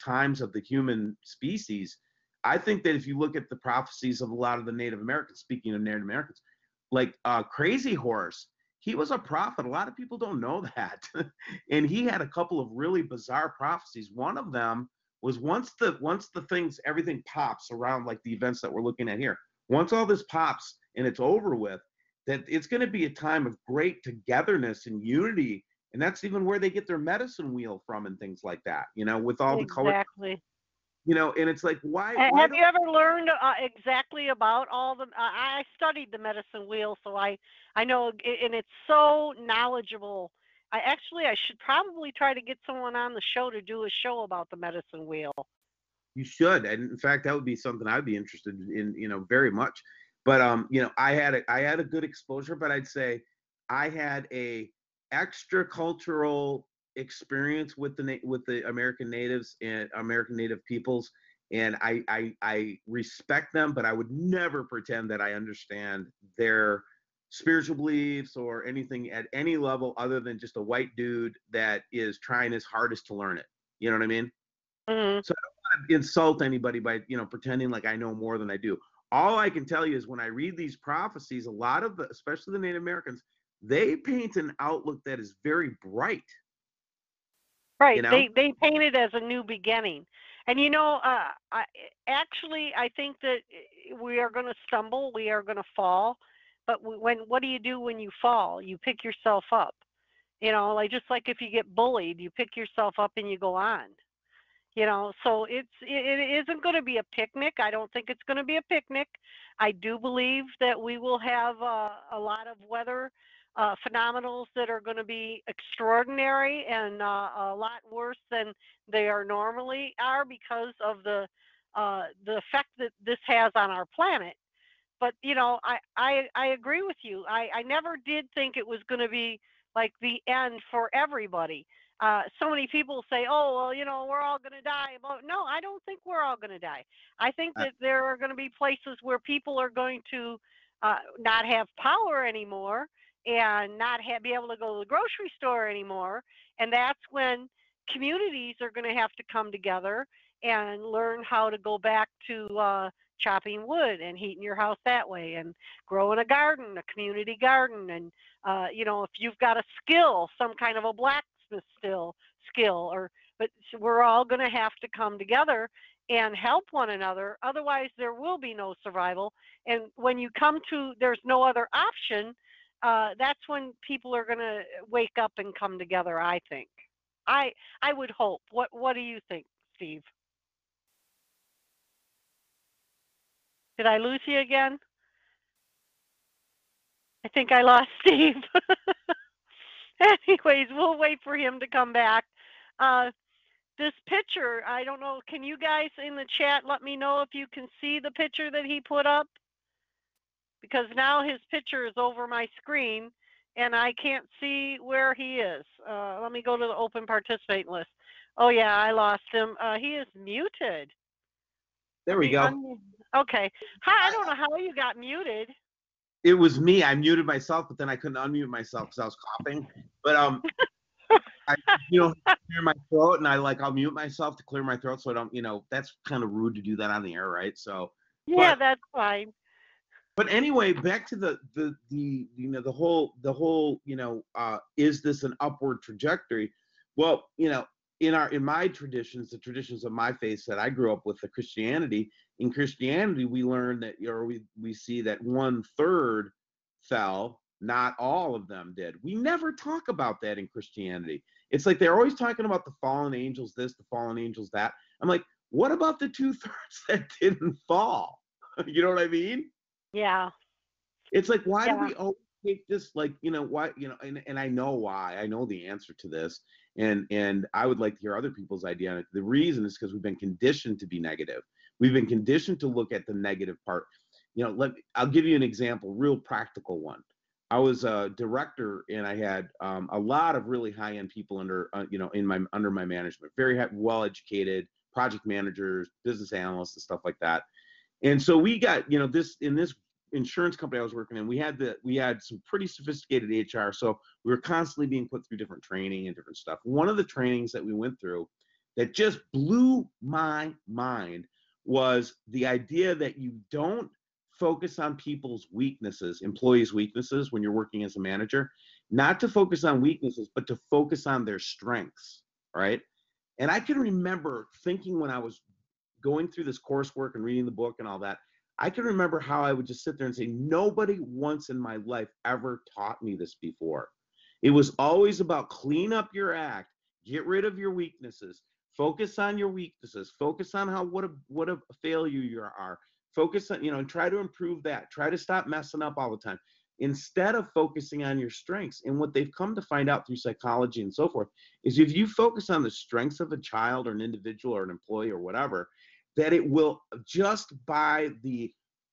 times of the human species. I think that if you look at the prophecies of a lot of the Native Americans, speaking of Native Americans, like Crazy Horse, he was a prophet. A lot of people don't know that. And he had a couple of really bizarre prophecies. One of them was once the things, everything pops around, like the events that we're looking at here, once all this pops and it's over with, that it's going to be a time of great togetherness and unity. And that's even where they get their medicine wheel from and things like that, with all the color, Exactly. and it's like, why Have don't you ever learned exactly about all the? I studied the medicine wheel, so I know, and it's so knowledgeable. I should probably try to get someone on the show to do a show about the medicine wheel. you should? And in fact, that would be something I'd be interested in, very much. But I had a good exposure, but I'd say I had a extra cultural experience with the American natives and American Native peoples, and I respect them, but I would never pretend that I understand their spiritual beliefs or anything at any level other than just a white dude that is trying his hardest to learn it. You know what I mean? Hmm. So I don't want to insult anybody by pretending like I know more than I do. All I can tell you is when I read these prophecies, a lot of especially the Native Americans, they paint an outlook that is very bright. Right. You know, They paint it as a new beginning, and I think that we are going to stumble, we are going to fall, but what do you do when you fall? You pick yourself up. Like just like if you get bullied, you pick yourself up and you go on. So it isn't going to be a picnic. I don't think it's going to be a picnic. I do believe that we will have a lot of weather phenomenals that are going to be extraordinary and a lot worse than they are normally are because of the effect that this has on our planet. But I agree with you. I never did think it was going to be like the end for everybody. So many people say, "Oh, well, we're all going to die." Well, no, I don't think we're all going to die. I think I, that there are going to be places where people are going to not have power anymore and not be able to go to the grocery store anymore, and that's when communities are going to have to come together and learn how to go back to chopping wood and heating your house that way and growing a garden, a community garden. And if you've got a skill, some kind of a blacksmith skill, but we're all going to have to come together and help one another. Otherwise, there will be no survival. And when you come to there's no other option, that's when people are going to wake up and come together, I think. I would hope. What do you think, Steve? Did I lose you again? I think I lost Steve. Anyways, we'll wait for him to come back. Uh, this picture, I don't know, can you guys in the chat let me know if you can see the picture that he put up? Because now his picture is over my screen and I can't see where he is. Let me go to the open participant list. Oh yeah, I lost him. He is muted. there Let we me go. okay. Hi, I don't know how you got muted. It was me. I muted myself, but then I couldn't unmute myself because I was coughing. But I clear my throat, and I'll mute myself to clear my throat, so I don't. That's kind of rude to do that on the air, right? So, Yeah, but that's fine. But anyway, back to the the whole is this an upward trajectory? Well, in my traditions, the traditions of my faith that I grew up with, the Christianity. In Christianity, we learn that we see that 1/3 fell, not all of them did. We never talk about that in Christianity. It's like they're always talking about the fallen angels this, the fallen angels that. I'm like, what about the 2/3 that didn't fall? You know what I mean? Yeah. It's like, why do Yeah. we always take this, like, why, and I know why. I know the answer to this, and I would like to hear other people's idea on it. The reason is because we've been conditioned to be negative. We've been conditioned to look at the negative part. I'll give you an example, real practical one. I was a director, and I had a lot of really high-end people under my management, very well educated project managers, business analysts, and stuff like that. And so we got, this in this insurance company I was working in, we had some pretty sophisticated HR. So we were constantly being put through different training and different stuff. One of the trainings that we went through that just blew my mind was the idea that you don't focus on people's weaknesses, employees' weaknesses when you're working as a manager, not to focus on weaknesses, but to focus on their strengths, right? And I can remember thinking when I was going through this coursework and reading the book and all that, I can remember how I would just sit there and say, nobody once in my life ever taught me this before. It was always about clean up your act, get rid of your weaknesses, focus on your weaknesses, focus on what a failure you are, focus on, and try to improve that, try to stop messing up all the time, instead of focusing on your strengths. And what they've come to find out through psychology and so forth is if you focus on the strengths of a child or an individual or an employee or whatever, that it will, just by the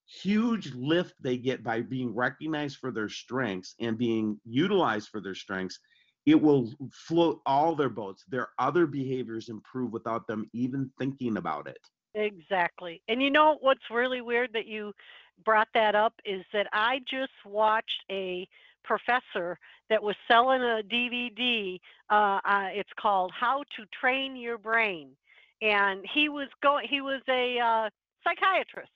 huge lift they get by being recognized for their strengths and being utilized for their strengths, it will float all their boats. Their other behaviors improve without them even thinking about it. Exactly. And you know what's really weird that you brought that up is that I just watched a professor that was selling a DVD. It's called How to Train Your Brain. And he was a psychiatrist,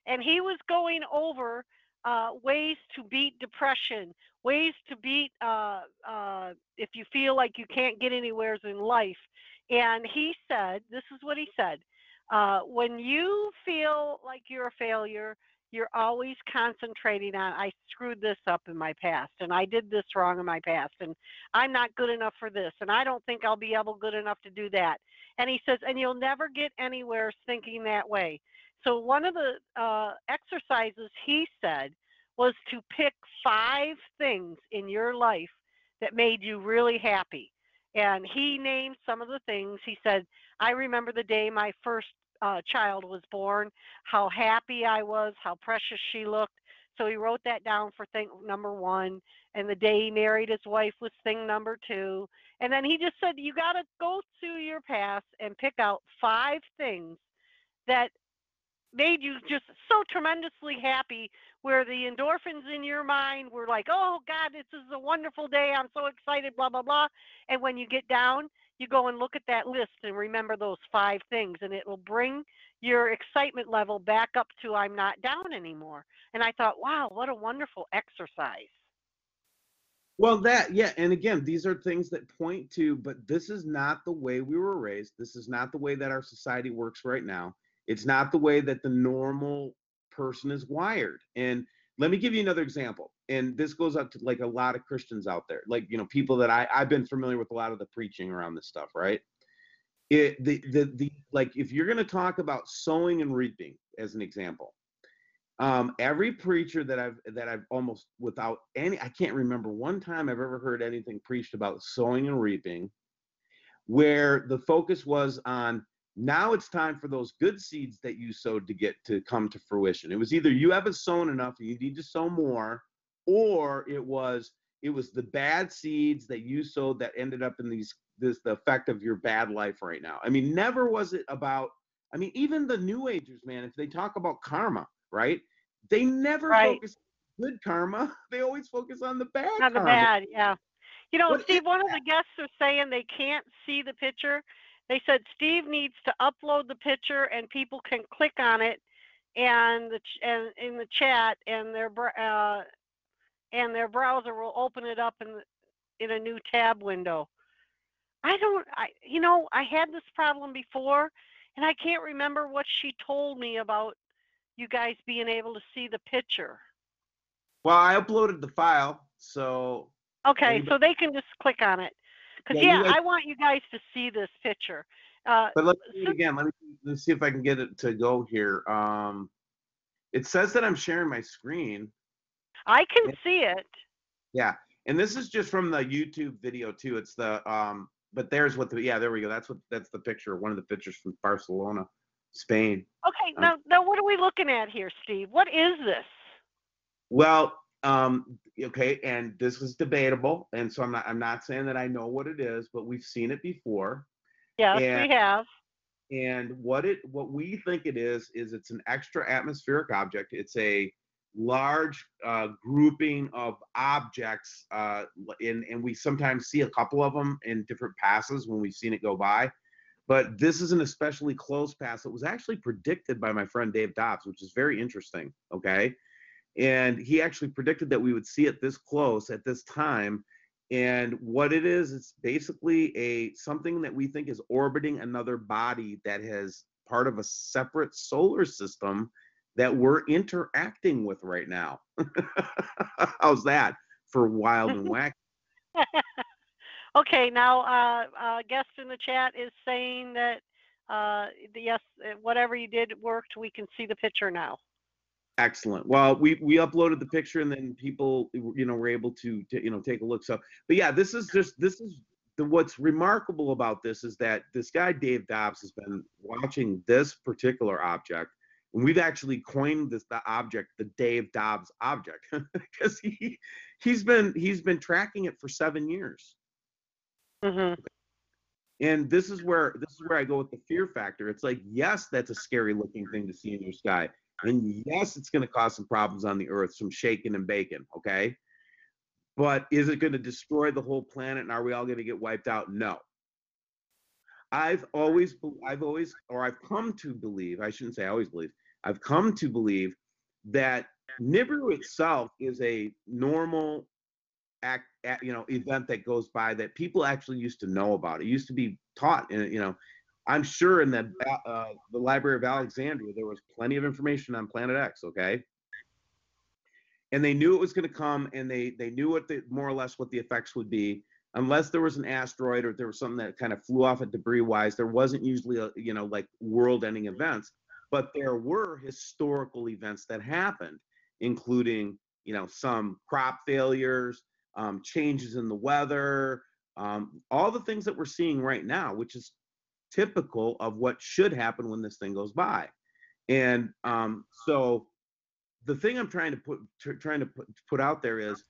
and he was going over ways to beat depression, ways to beat if you feel like you can't get anywhere in life. And he said, this is what he said. When you feel like you're a failure, you're always concentrating on, I screwed this up in my past, and I did this wrong in my past, and I'm not good enough for this, and I don't think I'll be able good enough to do that. And he says, and you'll never get anywhere thinking that way. So one of the exercises he said was to pick 5 things in your life that made you really happy. And he named some of the things. He said, I remember the day my first child was born, how happy I was, how precious she looked. So he wrote that down for thing number 1. And the day he married his wife was thing number 2. And then he just said, you got to go through your past and pick out 5 things that made you just so tremendously happy, where the endorphins in your mind were like, oh God, this is a wonderful day, I'm so excited, blah blah blah. And when you get down, you go and look at that list and remember those 5 things, and it will bring your excitement level back up to I'm not down anymore. And I thought, wow, what a wonderful exercise. Well, yeah, and again, these are things that point to, but this is not the way we were raised. This is not the way that our society works right now. It's not the way that the normal person is wired. And let me give you another example. And this goes up to like a lot of Christians out there, like, people that I've been familiar with a lot of the preaching around this stuff, right? Like, if you're going to talk about sowing and reaping as an example, every preacher that I've almost without any, I can't remember one time I've ever heard anything preached about sowing and reaping, where the focus was on, now it's time for those good seeds that you sowed to come to fruition. It was either you haven't sown enough, you need to sow more, or it was the bad seeds that you sowed that ended up in the effect of your bad life right now. I mean, never was it about, I mean, even the New Agers, man, if they talk about karma, right? They never focus on good karma. They always focus on the bad Not the karma. bad, yeah. Steve, one of that? the guests are saying they can't see the picture. They said Steve needs to upload the picture and people can click on it and in the chat, and their browser will open it up in a new tab window. I had this problem before, and I can't remember what she told me about you guys being able to see the picture. Well, I uploaded the file, so. Okay, so they can just click on it. Because, I want you guys to see this picture. But let's do it again. Let's see if I can get it to go here. It says that I'm sharing my screen. I can see it. Yeah, and this is just from the YouTube video too. It's the but there's what there we go. That's the picture. One of the pictures from Barcelona, Spain. Okay, now what are we looking at here, Steve? What is this? Well, okay, and this is debatable, and so I'm not saying that I know what it is, but we've seen it before. Yes, we have. And what we think it is it's an extra atmospheric object. It's a large grouping of objects, and we sometimes see a couple of them in different passes when we've seen it go by. But this is an especially close pass that was actually predicted by my friend Dave Dobbs, which is very interesting. Okay. And he actually predicted that we would see it this close at this time. And what it is, it's basically something that we think is orbiting another body that has part of a separate solar system that we're interacting with right now. How's that for wild and wacky? Okay, now a guest in the chat is saying that yes, whatever you did worked. We can see the picture now. Excellent. Well, we uploaded the picture, and then people, were able to take a look. So, but yeah, what's remarkable about this is that this guy Dave Dobbs has been watching this particular object, and we've actually coined the object the Dave Dobbs object because he's been tracking it for 7 years. Mm-hmm. And this is where I go with the fear factor. It's like, yes, that's a scary looking thing to see in your sky. And yes, it's going to cause some problems on the Earth, some shaking and baking, okay? But is it going to destroy the whole planet, and are we all going to get wiped out? No. I've come to believe, I shouldn't say I always believe, I've come to believe that Nibiru itself is a normal event that goes by that people actually used to know about. It used to be taught, I'm sure in the Library of Alexandria, there was plenty of information on Planet X, okay? And they knew it was going to come, and they knew more or less what the effects would be. Unless there was an asteroid or there was something that kind of flew off at debris-wise, there wasn't usually like world-ending events. But there were historical events that happened, including, some crop failures, changes in the weather, all the things that we're seeing right now, which is typical of what should happen when this thing goes by. And so the thing I'm trying to put out there is,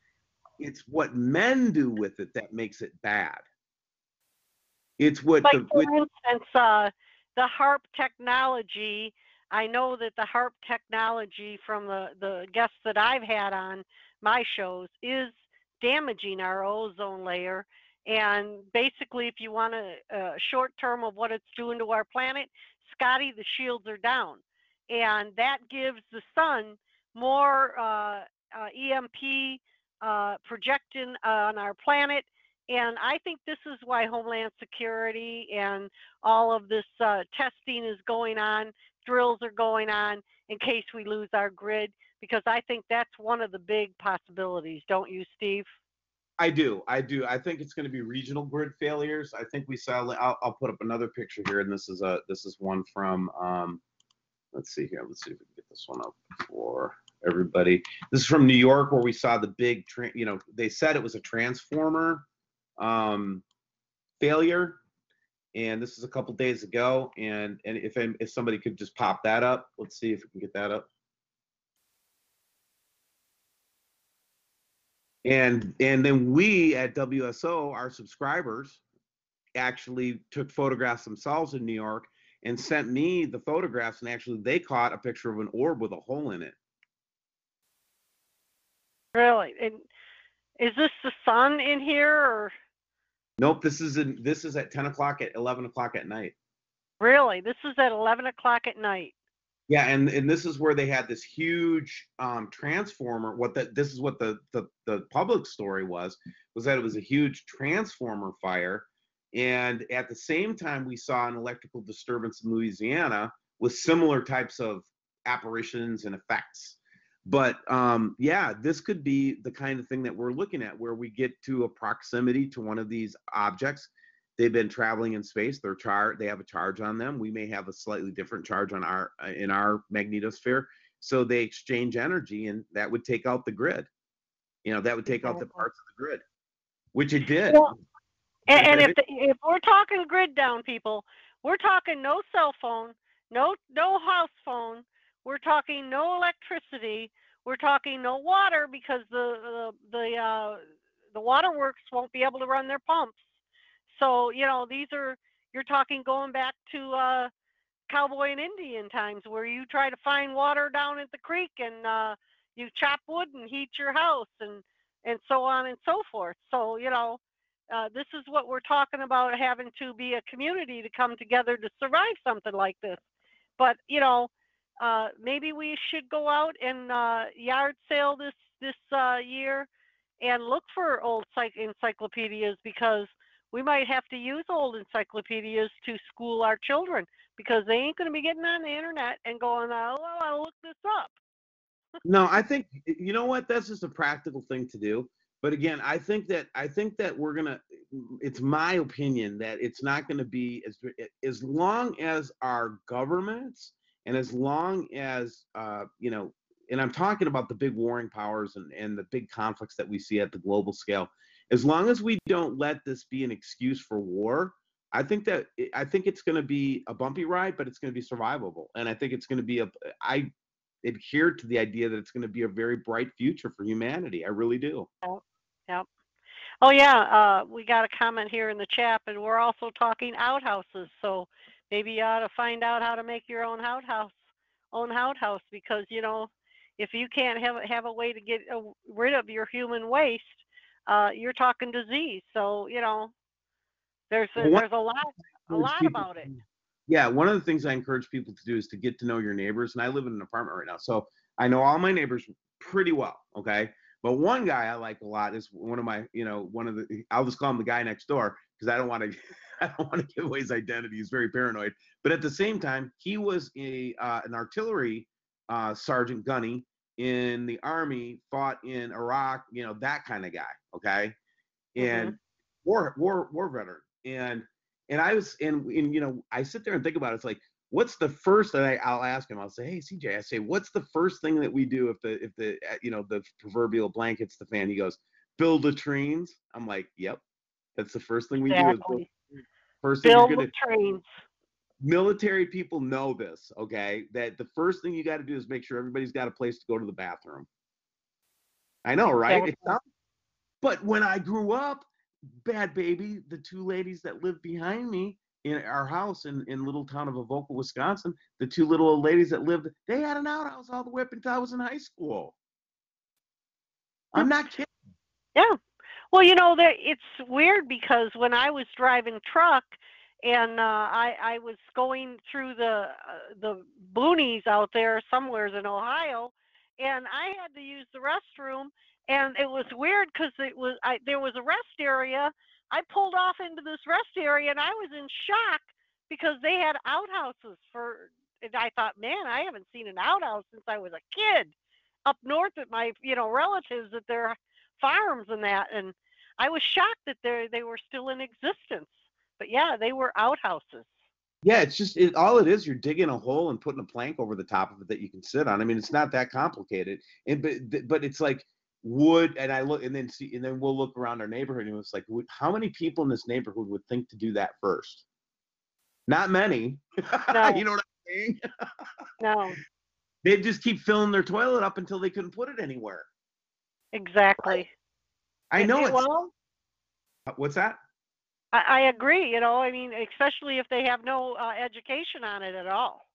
it's what men do with it that makes it bad. It's what for instance, the HARP technology. I know that the HARP technology from the guests that I've had on my shows is damaging our ozone layer. And basically, if you want a short term of what it's doing to our planet, Scotty, the shields are down. And that gives the sun more EMP projecting on our planet. And I think this is why Homeland Security and all of this testing is going on, drills are going on in case we lose our grid, because I think that's one of the big possibilities, don't you, Steve? I do. I think it's going to be regional grid failures. I think we saw. I'll put up another picture here, and this is one from. Let's see here. Let's see if we can get this one up for everybody. This is from New York, where we saw the big. They said it was a transformer failure, and this is a couple days ago. And if somebody could just pop that up, let's see if we can get that up. And then we at WSO, our subscribers, actually took photographs themselves in New York and sent me the photographs, and actually they caught a picture of an orb with a hole in it. Really? And is this the sun in here, or? Nope, this is at 10 o'clock, at 11 o'clock at night. Really? This is at 11 o'clock at night? Yeah, and this is where they had this huge transformer. This is what the public story was that it was a huge transformer fire, and at the same time we saw an electrical disturbance in Louisiana with similar types of apparitions and effects. But yeah, this could be the kind of thing that we're looking at, where we get to a proximity to one of these objects. They've been traveling in space. They have a charge on them. We may have a slightly different charge on in our magnetosphere. So they exchange energy, and that would take out the grid. That would take out the parts of the grid, which it did. Well, and if we're talking grid down, people, we're talking no cell phone, no house phone. We're talking no electricity. We're talking no water, because the waterworks won't be able to run their pumps. So, you're talking going back to cowboy and Indian times, where you try to find water down at the creek, and you chop wood and heat your house, and so on and so forth. So, this is what we're talking about, having to be a community to come together to survive something like this. But, maybe we should go out and yard sale this year, and look for old encyclopedias, because we might have to use old encyclopedias to school our children, because they ain't going to be getting on the internet and going, oh, well, I'll look this up. No, I think you know what? That's just a practical thing to do. But again, I think that we're gonna. It's my opinion that it's not going to be as long as our governments and as long as and I'm talking about the big warring powers and the big conflicts that we see at the global scale. As long as we don't let this be an excuse for war, I think it's going to be a bumpy ride, but it's going to be survivable, and I think it's going to be a. I adhere to the idea that it's going to be a very bright future for humanity. I really do. Oh, yeah. Oh, yeah. We got a comment here in the chat, and we're also talking outhouses. So maybe you ought to find out how to make your own outhouse, because if you can't have a way to get rid of your human waste, you're talking disease. So there's Well, one there's a encourage lot people. about it. Yeah, one of the things I encourage people to do is to get to know your neighbors. And I live in an apartment right now, so I know all my neighbors pretty well. Okay, but one guy I like a lot is one of my, one of the. I'll just call him the guy next door because I don't want to. I don't want to give away his identity. He's very paranoid. But at the same time, he was an artillery sergeant gunny in the army, fought in Iraq. That kind of guy. Okay, Hmm. and war veteran. And I was and I sit there and think about it. It's like, what's the first that I'll ask him? I'll say, hey CJ, I say, what's the first thing that we do if the proverbial blank hits the fan? He goes, build latrines. I'm like, yep, that's the first thing we do is build. Exactly. First thing you're Build gonna. the trains. Military people know this, okay? That the first thing you got to do is make sure everybody's got a place to go to the bathroom. I know, right? It Exactly. sounds. But when I grew up, bad baby, the two ladies that lived behind me in our house in little town of Avoca, Wisconsin, the two little old ladies that lived, they had an outhouse all the way up until I was in high school. I'm not kidding. Yeah. Well, it's weird, because when I was driving truck, and I was going through the boonies out there somewheres in Ohio, and I had to use the restroom, and it was weird, because there was a rest area. I pulled off into this rest area, and I was in shock, because they had outhouses for. And I thought, man, I haven't seen an outhouse since I was a kid up north at my relatives at their farms and that, and I was shocked that they were still in existence. But yeah, they were outhouses. Yeah, it's just all it is. You're digging a hole and putting a plank over the top of it that you can sit on. I mean, it's not that complicated. And but it's like wood. And I look and then see and then we'll look around our neighborhood and it's like, how many people in this neighborhood would think to do that first? Not many. No, You know what I'm saying? no, They'd just keep filling their toilet up until they couldn't put it anywhere. Right? exactly. I know it's. Well, What's that? I agree. I mean, especially if they have no education on it at all.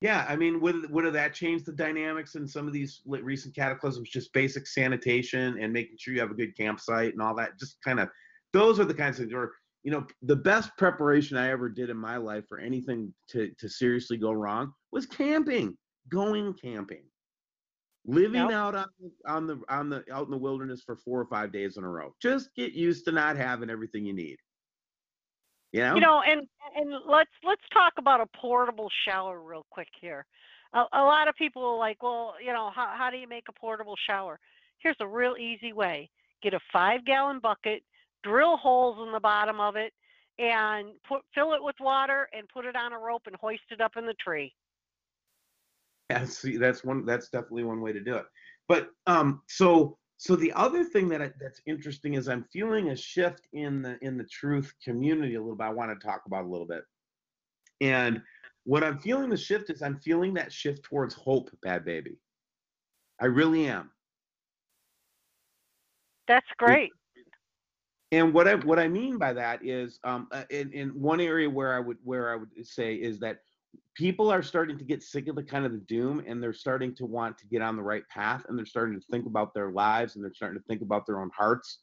Yeah, I mean, would that change the dynamics in some of these recent cataclysms? Just basic sanitation and making sure you have a good campsite and all that. Just kind of, those are the kinds of things. Or the best preparation I ever did in my life for anything to seriously go wrong was camping. Going camping, living Yep. out out in the wilderness for 4 or 5 days in a row. Just get used to not having everything you need. You know? And let's talk about a portable shower real quick here. A lot of people are like, well, how do you make a portable shower? Here's a real easy way. Get a 5-gallon bucket, drill holes in the bottom of it, and fill it with water, and put it on a rope and hoist it up in the tree. Yeah, see, that's definitely one way to do it. But so the other thing that's interesting is I'm feeling a shift in the truth community a little bit. I want to talk about a little bit. And what I'm feeling the shift is I'm feeling that shift towards hope, bad baby. I really am. That's great. And what I mean by that is in one area where I would say is that people are starting to get sick of the kind of the doom, and they're starting to want to get on the right path, and they're starting to think about their lives, and they're starting to think about their own hearts.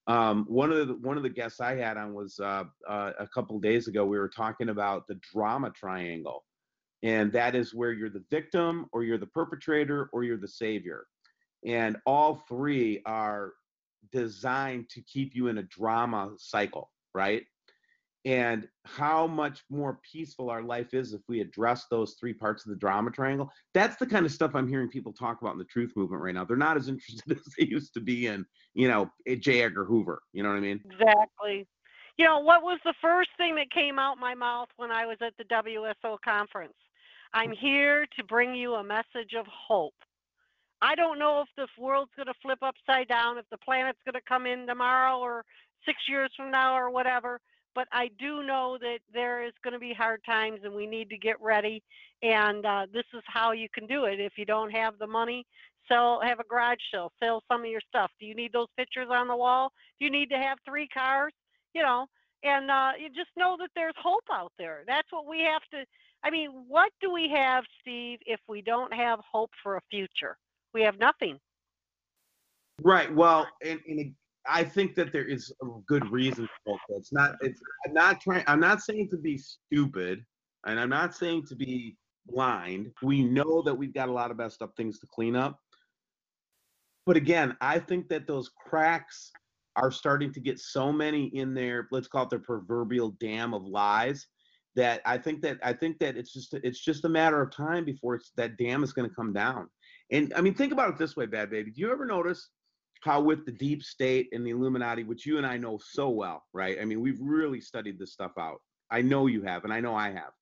One of the guests I had on was a couple of days ago. We were talking about the drama triangle, and that is where you're the victim, or you're the perpetrator, or you're the savior, and all three are designed to keep you in a drama cycle, right? And how much more peaceful our life is if we address those three parts of the drama triangle. That's the kind of stuff I'm hearing people talk about in the truth movement right now. They're not as interested as they used to be in, J. Edgar Hoover. You know what I mean? Exactly. You know, what was the first thing that came out my mouth when I was at the WSO conference? I'm here to bring you a message of hope. I don't know if the world's going to flip upside down, if the planet's going to come in tomorrow or 6 years from now or whatever, but I do know that there is going to be hard times and we need to get ready. And this is how you can do it. If you don't have the money, have a garage sale, sell some of your stuff. Do you need those pictures on the wall? Do you need to have 3 cars? You know, and you just know that there's hope out there. That's what we have to. I mean, what do we have, Steve, if we don't have hope for a future? We have nothing. Right. Well, and I think that there is a good reason for that. I'm not saying to be stupid, and I'm not saying to be blind. We know that we've got a lot of messed up things to clean up. But again, I think that those cracks are starting to get so many in their, let's call it their proverbial dam of lies, that I think that it's just a matter of time before that dam is going to come down. And I mean, think about it this way, Bad Baby. Do you ever notice how with the deep state and the Illuminati, which you and I know so well, right? I mean, we've really studied this stuff out. I know you have, and I know I have.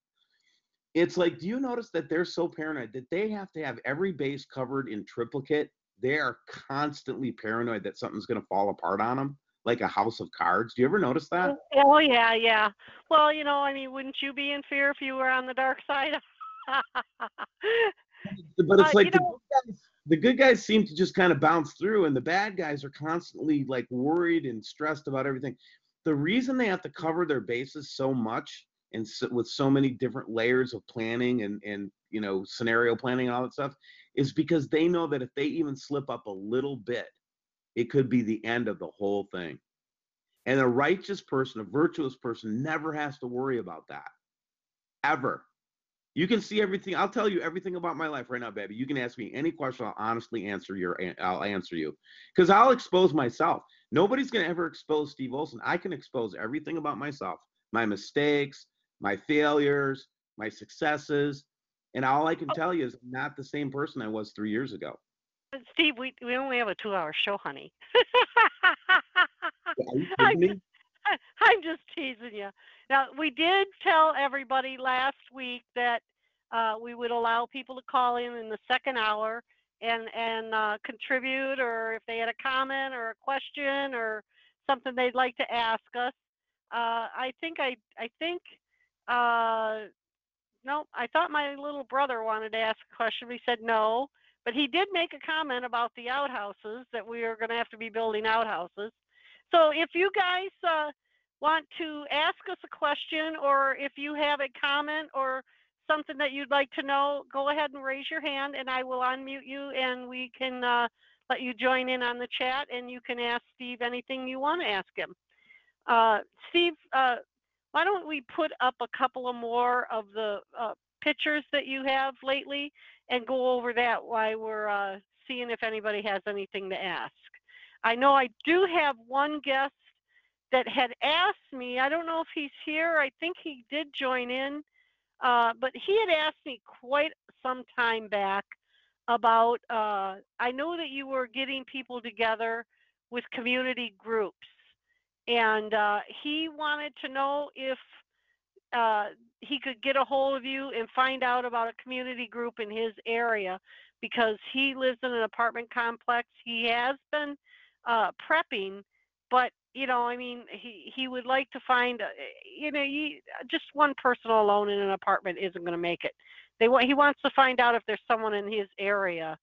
It's like, do you notice that they're so paranoid that they have to have every base covered in triplicate? They are constantly paranoid that something's going to fall apart on them, like a house of cards. Do you ever notice that? Oh, yeah, yeah. Well, you know, I mean, wouldn't you be in fear if you were on the dark side? But it's like You know, the good guys seem to just kind of bounce through, and the bad guys are constantly like worried and stressed about everything. The reason they have to cover their bases so much and with so many different layers of planning and scenario planning and all that stuff is because they know that if they even slip up a little bit, it could be the end of the whole thing. And a righteous person, a virtuous person, never has to worry about that, ever. You can see everything. I'll tell you everything about my life right now, baby. You can ask me any question. I'll honestly I'll answer you, because I'll expose myself. Nobody's gonna ever expose Steve Olson. I can expose everything about myself, my mistakes, my failures, my successes, and all I can tell you is I'm not the same person I was 3 years ago. Steve, we only have a 2-hour show, honey. Are you kidding me? I'm just teasing you. Now, we did tell everybody last week that we would allow people to call in the second hour and contribute, or if they had a comment or a question or something they'd like to ask us. I think no, I thought my little brother wanted to ask a question. He said no, but he did make a comment about the outhouses, that we are going to have to be building outhouses. So if you guys want to ask us a question, or if you have a comment or something that you'd like to know, go ahead and raise your hand and I will unmute you and we can let you join in on the chat, and you can ask Steve anything you want to ask him. Steve, why don't we put up a couple of more of the pictures that you have lately and go over that while we're seeing if anybody has anything to ask. I know I do have one guest that had asked me, I don't know if he's here, I think he did join in, but he had asked me quite some time back about, I know that you were getting people together with community groups, and he wanted to know if he could get a hold of you and find out about a community group in his area, because he lives in an apartment complex. He has been prepping, but I mean, he would like to find, just one person alone in an apartment isn't going to make it. He wants to find out if there's someone in his area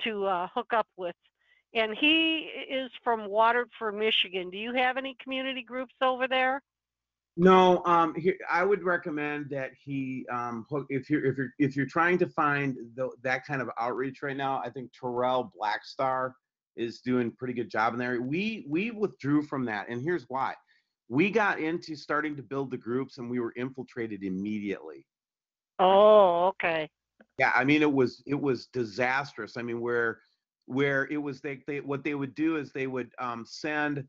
to hook up with. And he is from Waterford, Michigan. Do you have any community groups over there? No, I would recommend that he, if you're trying to find that kind of outreach right now, I think Terrell Blackstar is doing a pretty good job in there. We withdrew from that, and here's why. We got into starting to build the groups, and we were infiltrated immediately. Oh, okay. Yeah, I mean, it was disastrous. I mean, where where it was they what they would do is they would send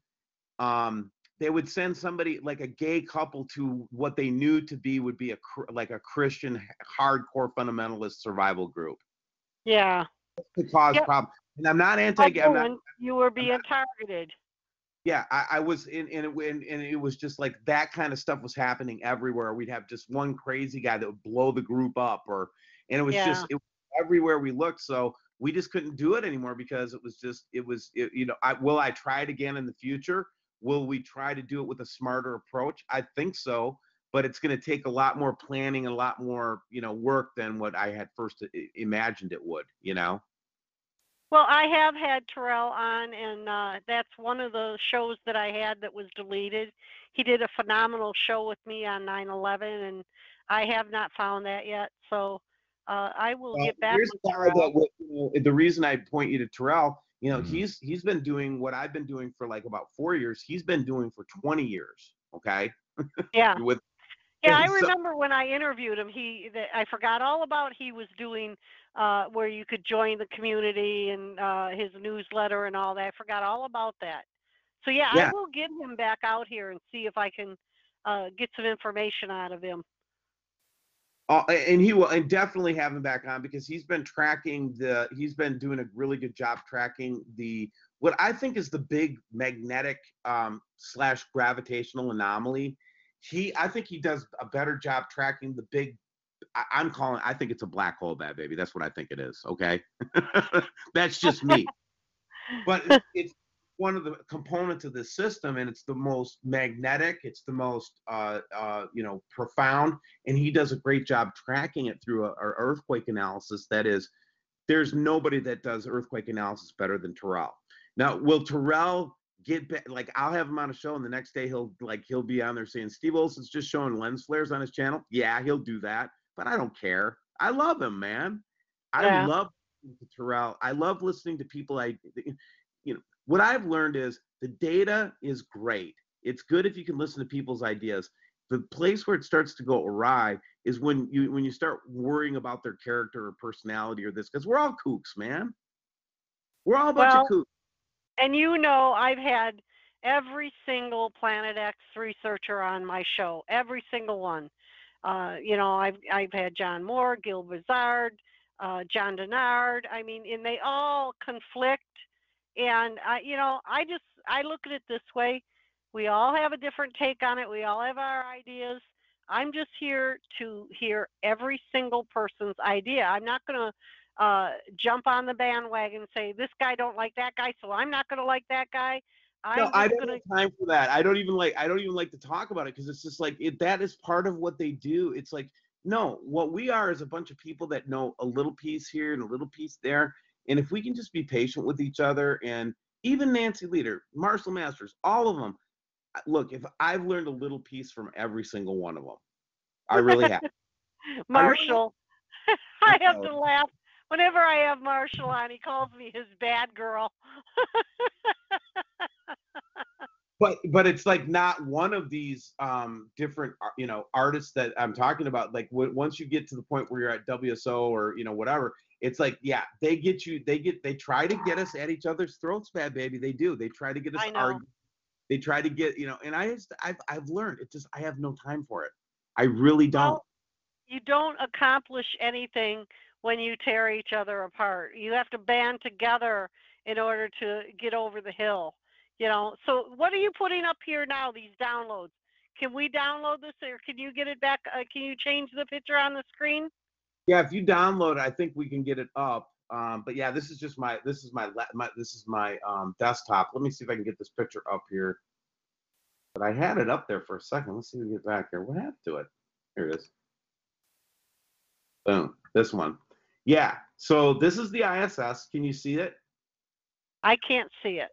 somebody like a gay couple to what they knew to be would be like a Christian hardcore fundamentalist survival group Yeah. to cause Yep. problems. And I'm not anti-gay. I'm not. You were being targeted. Yeah, I was in, and it was just like that kind of stuff was happening everywhere. We'd have just one crazy guy that would blow the group up, and it was Yeah. just it was everywhere we looked. So we just couldn't do it anymore because will I try it again in the future? Will we try to do it with a smarter approach? I think so, but it's going to take a lot more planning and a lot more work than what I had first imagined it would. Well, I have had Terrell on, and that's one of the shows that I had that was deleted. He did a phenomenal show with me on 9/11, and I have not found that yet. So I will get back Here's with the guy Terrell. the reason I point you to Terrell, he's been doing what I've been doing for like about 4 years. He's been doing for 20 years. Okay. Yeah. With Yeah, I so, remember when I interviewed him. I forgot all about he was doing where you could join the community and his newsletter and all that. I forgot all about that. So yeah, I yeah. will get him back out here and see if I can get some information out of him. And he will, and definitely have him back on because he's been doing a really good job tracking what I think is the big magnetic / gravitational anomaly. I think he does a better job tracking the big. I think it's a black hole, bad baby. That's what I think it is. Okay, that's just me. But it's one of the components of this system, and it's the most magnetic. It's the most profound, and he does a great job tracking it through our earthquake analysis. That is, there's nobody that does earthquake analysis better than Terrell. Now, will Terrell get back? Like, I'll have him on a show, and the next day he'll be on there saying Steve Olson's just showing lens flares on his channel. Yeah, he'll do that, but I don't care. I love him, man. I love Terrell. I love listening to people. What I've learned is the data is great. It's good if you can listen to people's ideas. The place where it starts to go awry is when you start worrying about their character or personality or this, because we're all kooks, man. We're all a bunch of kooks. And I've had every single Planet X researcher on my show, every single one. I've had John Moore, Gil Bazard, John Denard. I mean, and they all conflict. And I look at it this way: we all have a different take on it. We all have our ideas. I'm just here to hear every single person's idea. I'm not going to jump on the bandwagon and say this guy don't like that guy, so I'm not going to like that guy. No, I don't have time for that. I don't even like to talk about it because it's just like that is part of what they do. It's like, no, what we are is a bunch of people that know a little piece here and a little piece there. And if we can just be patient with each other, and even Nancy Leader, Marshall Masters, all of them, look, if I've learned a little piece from every single one of them, I really have. Marshall, I have to laugh. Whenever I have Marshall on, he calls me his bad girl. But it's like not one of these different artists that I'm talking about. Like once you get to the point where you're at WSO or whatever, it's like they try to get us at each other's throats, bad baby. They do. They try to get us arguing. They try to get and I've learned it's just I have no time for it. I really don't. Well, you don't accomplish anything when you tear each other apart. You have to band together in order to get over the hill. So what are you putting up here now, these downloads? Can we download this, or can you get it back? Can you change the picture on the screen? Yeah, if you download it, I think we can get it up. But yeah, this is my desktop. Let me see if I can get this picture up here. But I had it up there for a second. Let's see if we get back here. What happened to it? Here it is. Boom. This one. Yeah. So this is the ISS. Can you see it? I can't see it.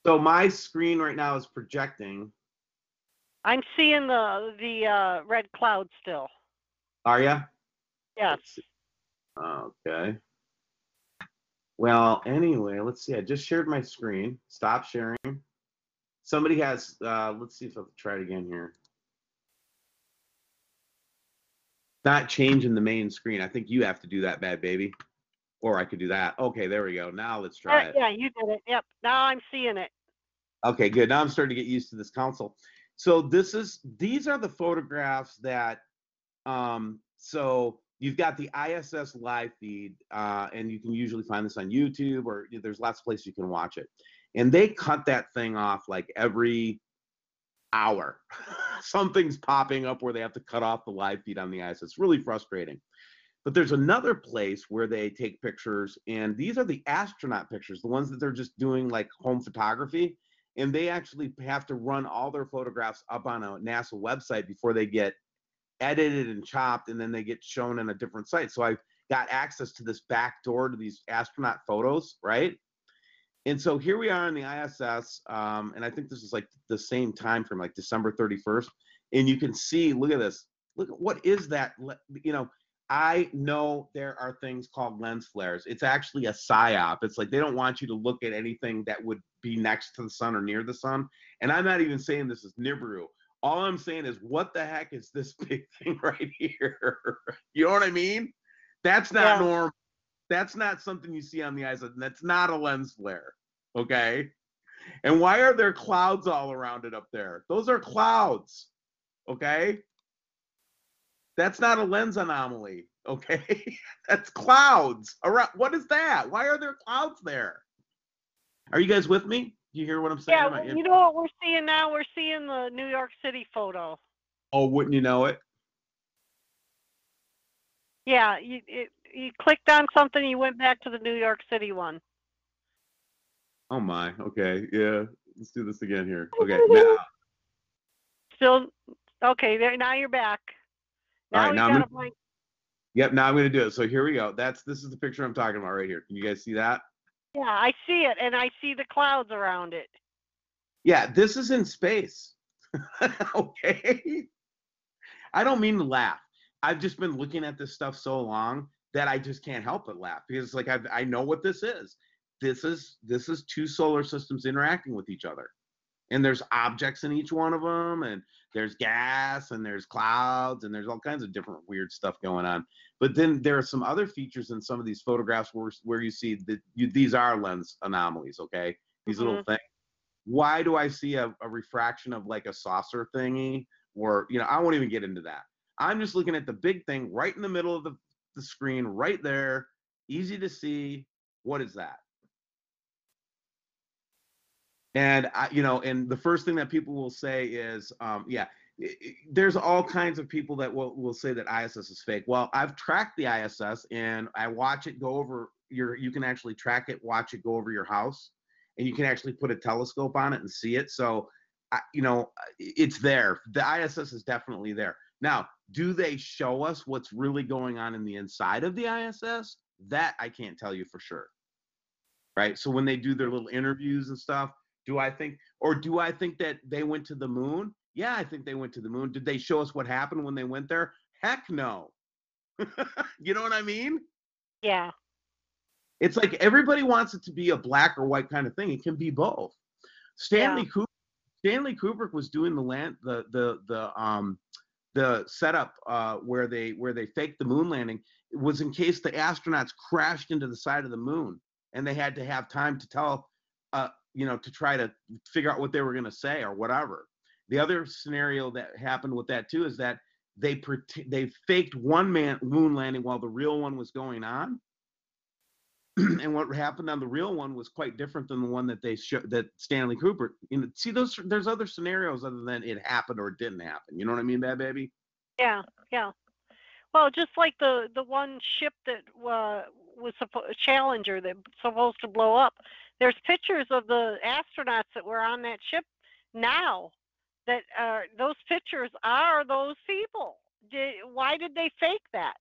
So my screen right now is projecting. I'm seeing the red cloud still. Are you? Yes. Okay. Well, anyway, let's see. I just shared my screen. Stop sharing. Somebody has, let's see if I'll try it again here. Not changing the main screen. I think you have to do that, bad baby. Or I could do that. Okay, there we go. Now let's try it. Yeah, you did it. Yep. Now I'm seeing it. Okay, good. Now I'm starting to get used to this console. So these are the photographs that so you've got the ISS live feed, and you can usually find this on YouTube, or there's lots of places you can watch it. And they cut that thing off like every hour. Something's popping up where they have to cut off the live feed on the ISS. It's really frustrating. But there's another place where they take pictures, and these are the astronaut pictures, the ones that they're just doing like home photography. And they actually have to run all their photographs up on a NASA website before they get edited and chopped, and then they get shown on a different site. So I've got access to this back door to these astronaut photos, right? And so here we are in the ISS, and I think this is like the same time frame, like December 31st. And you can see, look at this. Look, what is that? You know, I know there are things called lens flares. It's actually a psyop. It's like they don't want you to look at anything that would be next to the sun or near the sun. And I'm not even saying this is Nibiru. All I'm saying is, what the heck is this big thing right here? You know what I mean? That's not normal. That's not something you see on the ISS. That's not a lens flare, okay? And why are there clouds all around it up there? Those are clouds, okay? That's not a lens anomaly, okay? That's clouds around. What is that? Why are there clouds there? Are you guys with me? Do you hear what I'm saying? Yeah, you know what we're seeing now? We're seeing the New York City photo. Oh, wouldn't you know it? Yeah, you clicked on something, you went back to the New York City one. Oh my, okay, yeah. Let's do this again here. Okay, now. Still, okay, there, now you're back. Now, all right, we got a blank. Yep, now I'm gonna do it. So here we go. This is the picture I'm talking about right here. Can you guys see that? Yeah, I see it, and I see the clouds around it. Yeah, this is in space. Okay. I don't mean to laugh. I've just been looking at this stuff so long that I just can't help but laugh, because like I know what this is. This is two solar systems interacting with each other. And there's objects in each one of them, and there's gas, and there's clouds, and there's all kinds of different weird stuff going on. But then there are some other features in some of these photographs where you see that these are lens anomalies, okay? These little things. Why do I see a refraction of like a saucer thingy? Or, you know, I won't even get into that. I'm just looking at the big thing right in the middle of the screen, right there, easy to see. What is that? And and the first thing that people will say is, there's all kinds of people that will say that ISS is fake. Well, I've tracked the ISS, and I watch it go over you can actually track it, watch it go over your house, and you can actually put a telescope on it and see it. So, it's there. The ISS is definitely there. Now, do they show us what's really going on in the inside of the ISS? That I can't tell you for sure. Right? So when they do their little interviews and stuff, do I think that they went to the moon? Yeah, I think they went to the moon. Did they show us what happened when they went there? Heck no. You know what I mean? Yeah. It's like everybody wants it to be a black or white kind of thing. It can be both. Stanley Kubrick was doing the setup where they faked the moon landing. It was in case the astronauts crashed into the side of the moon, and they had to have time to tell, to try to figure out what they were going to say or whatever. The other scenario that happened with that too is that they faked one moon landing while the real one was going on. And what happened on the real one was quite different than the one that that Stanley Kubrick. See, there's other scenarios other than it happened or it didn't happen. You know what I mean, Bad Baby? Yeah, yeah. Well, just like the one ship that was Challenger that supposed to blow up. There's pictures of the astronauts that were on that ship now. That those pictures are those people. Why did they fake that?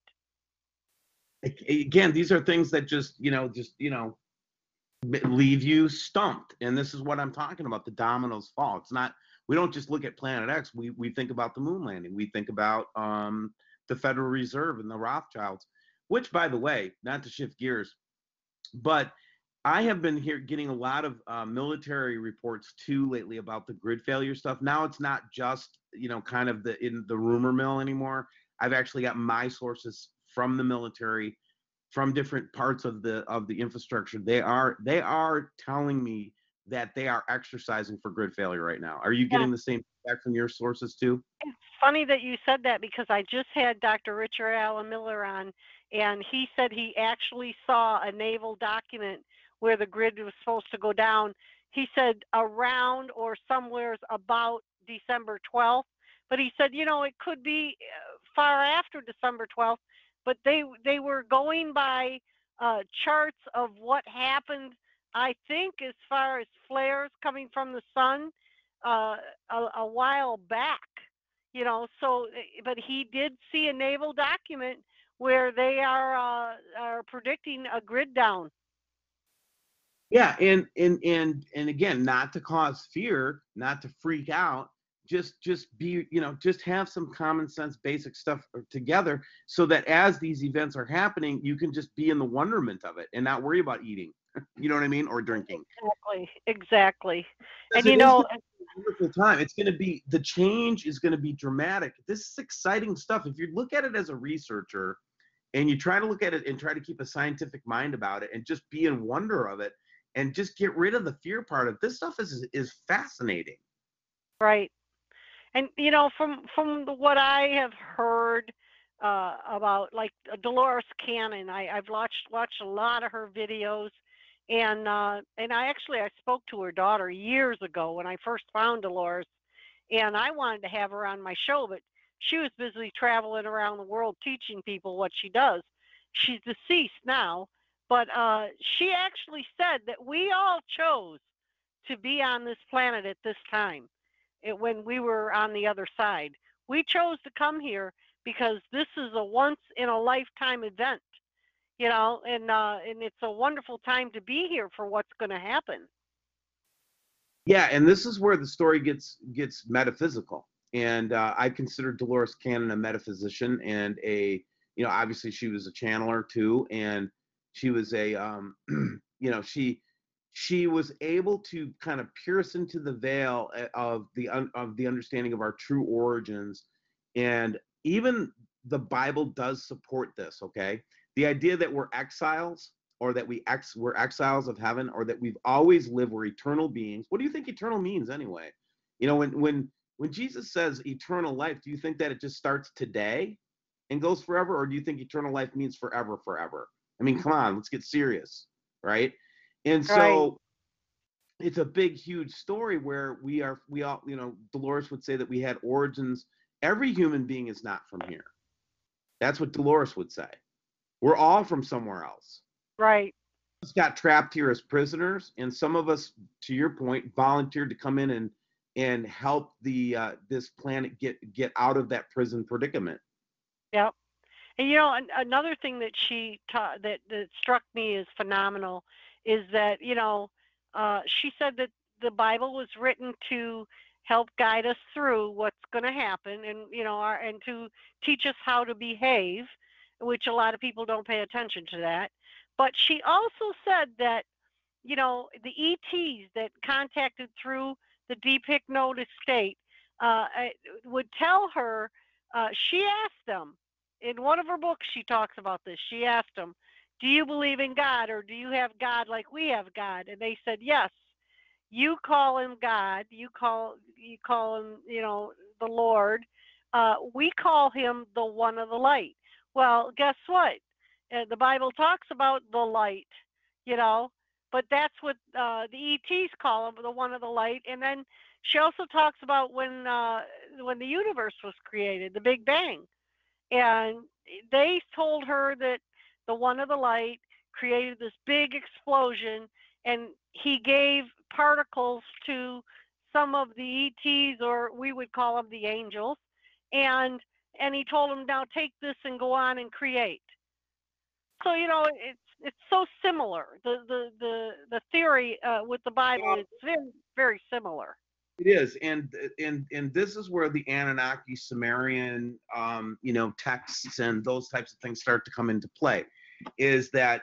Again, these are things that just leave you stumped. And this is what I'm talking about. The dominoes fall. It's not. We don't just look at Planet X. We think about the moon landing. We think about the Federal Reserve and the Rothschilds, which, by the way, not to shift gears, but I have been getting a lot of military reports too lately about the grid failure stuff. Now it's not just kind of in the rumor mill anymore. I've actually got my sources from the military from different parts of the infrastructure, they are telling me that they are exercising for grid failure right now. Are you Yeah. getting the same feedback from your sources too? It's funny that you said that because I just had Dr. Richard Allen Miller on, and he said he actually saw a naval document where the grid was supposed to go down. He said around or somewheres about December 12th, but he said, it could be far after December 12th, but they were going by charts of what happened, I think, as far as flares coming from the sun uh, a while back. So but he did see a naval document where they are predicting a grid down. Yeah, and again, not to cause fear, not to freak out, just be, just have some common sense basic stuff together so that as these events are happening, you can just be in the wonderment of it and not worry about eating. You know what I mean? Or drinking. Exactly. Because And it is gonna be a wonderful time. It's going to be, the change is going to be dramatic. This is exciting stuff. If you look at it as a researcher and you try to look at it and try to keep a scientific mind about it and just be in wonder of it and just get rid of the fear part of this stuff is fascinating. right. And what I have heard about, like Dolores Cannon, I've watched a lot of her videos, and I spoke to her daughter years ago when I first found Dolores, and I wanted to have her on my show, but she was busy traveling around the world teaching people what she does. She's deceased now, but she actually said that we all chose to be on this planet at this time when we were on the other side. We chose to come here because this is a once in a lifetime event, and it's a wonderful time to be here for what's going to happen. Yeah, and this is where the story gets metaphysical. And I consider Dolores Cannon a metaphysician and obviously she was a channeler too, and she was she was able to kind of pierce into the veil of the understanding of our true origins, and even the Bible does support this. Okay, the idea that we're exiles, or that we're exiles of heaven, or that we've always lived, we're eternal beings. What do you think eternal means anyway? When Jesus says eternal life, do you think that it just starts today and goes forever, or do you think eternal life means forever, forever? I mean, come on, let's get serious, right? And Right. so it's a big, huge story where we all, Dolores would say that we had origins. Every human being is not from here. That's what Dolores would say. We're all from somewhere else. Right. Us got trapped here as prisoners, and some of us, to your point, volunteered to come in and help this planet get out of that prison predicament. Yep. And another thing that she taught that struck me as phenomenal is that she said that the Bible was written to help guide us through what's going to happen, and and to teach us how to behave, which a lot of people don't pay attention to that. But she also said that the ETs that contacted through the deep hypnotic state would tell her. She asked them in one of her books. She talks about this. She asked them, "Do you believe in God, or do you have God like we have God?" And they said, "Yes." You call him God. You call him, the Lord. We call him the one of the light. Well, guess what? The Bible talks about the light, you know, but that's what the ETs call him, the one of the light. And then she also talks about when the universe was created, the Big Bang, and they told her that the one of the light created this big explosion, and he gave particles to some of the ETs, or we would call them the angels, and he told them, now take this and go on and create. So it's so similar. The theory with the Bible is very, very similar. It is, and this is where the Anunnaki, Sumerian, texts and those types of things start to come into play. Is that,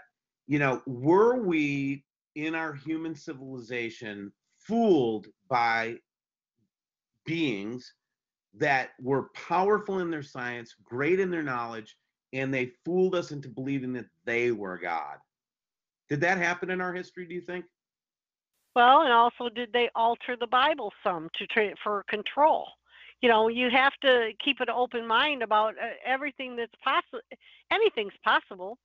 were we in our human civilization fooled by beings that were powerful in their science, great in their knowledge, and they fooled us into believing that they were God. Did that happen in our history, do you think? Well, and also, did they alter the Bible some for control? You know, you have to keep an open mind about everything that's possible. Anything's possible,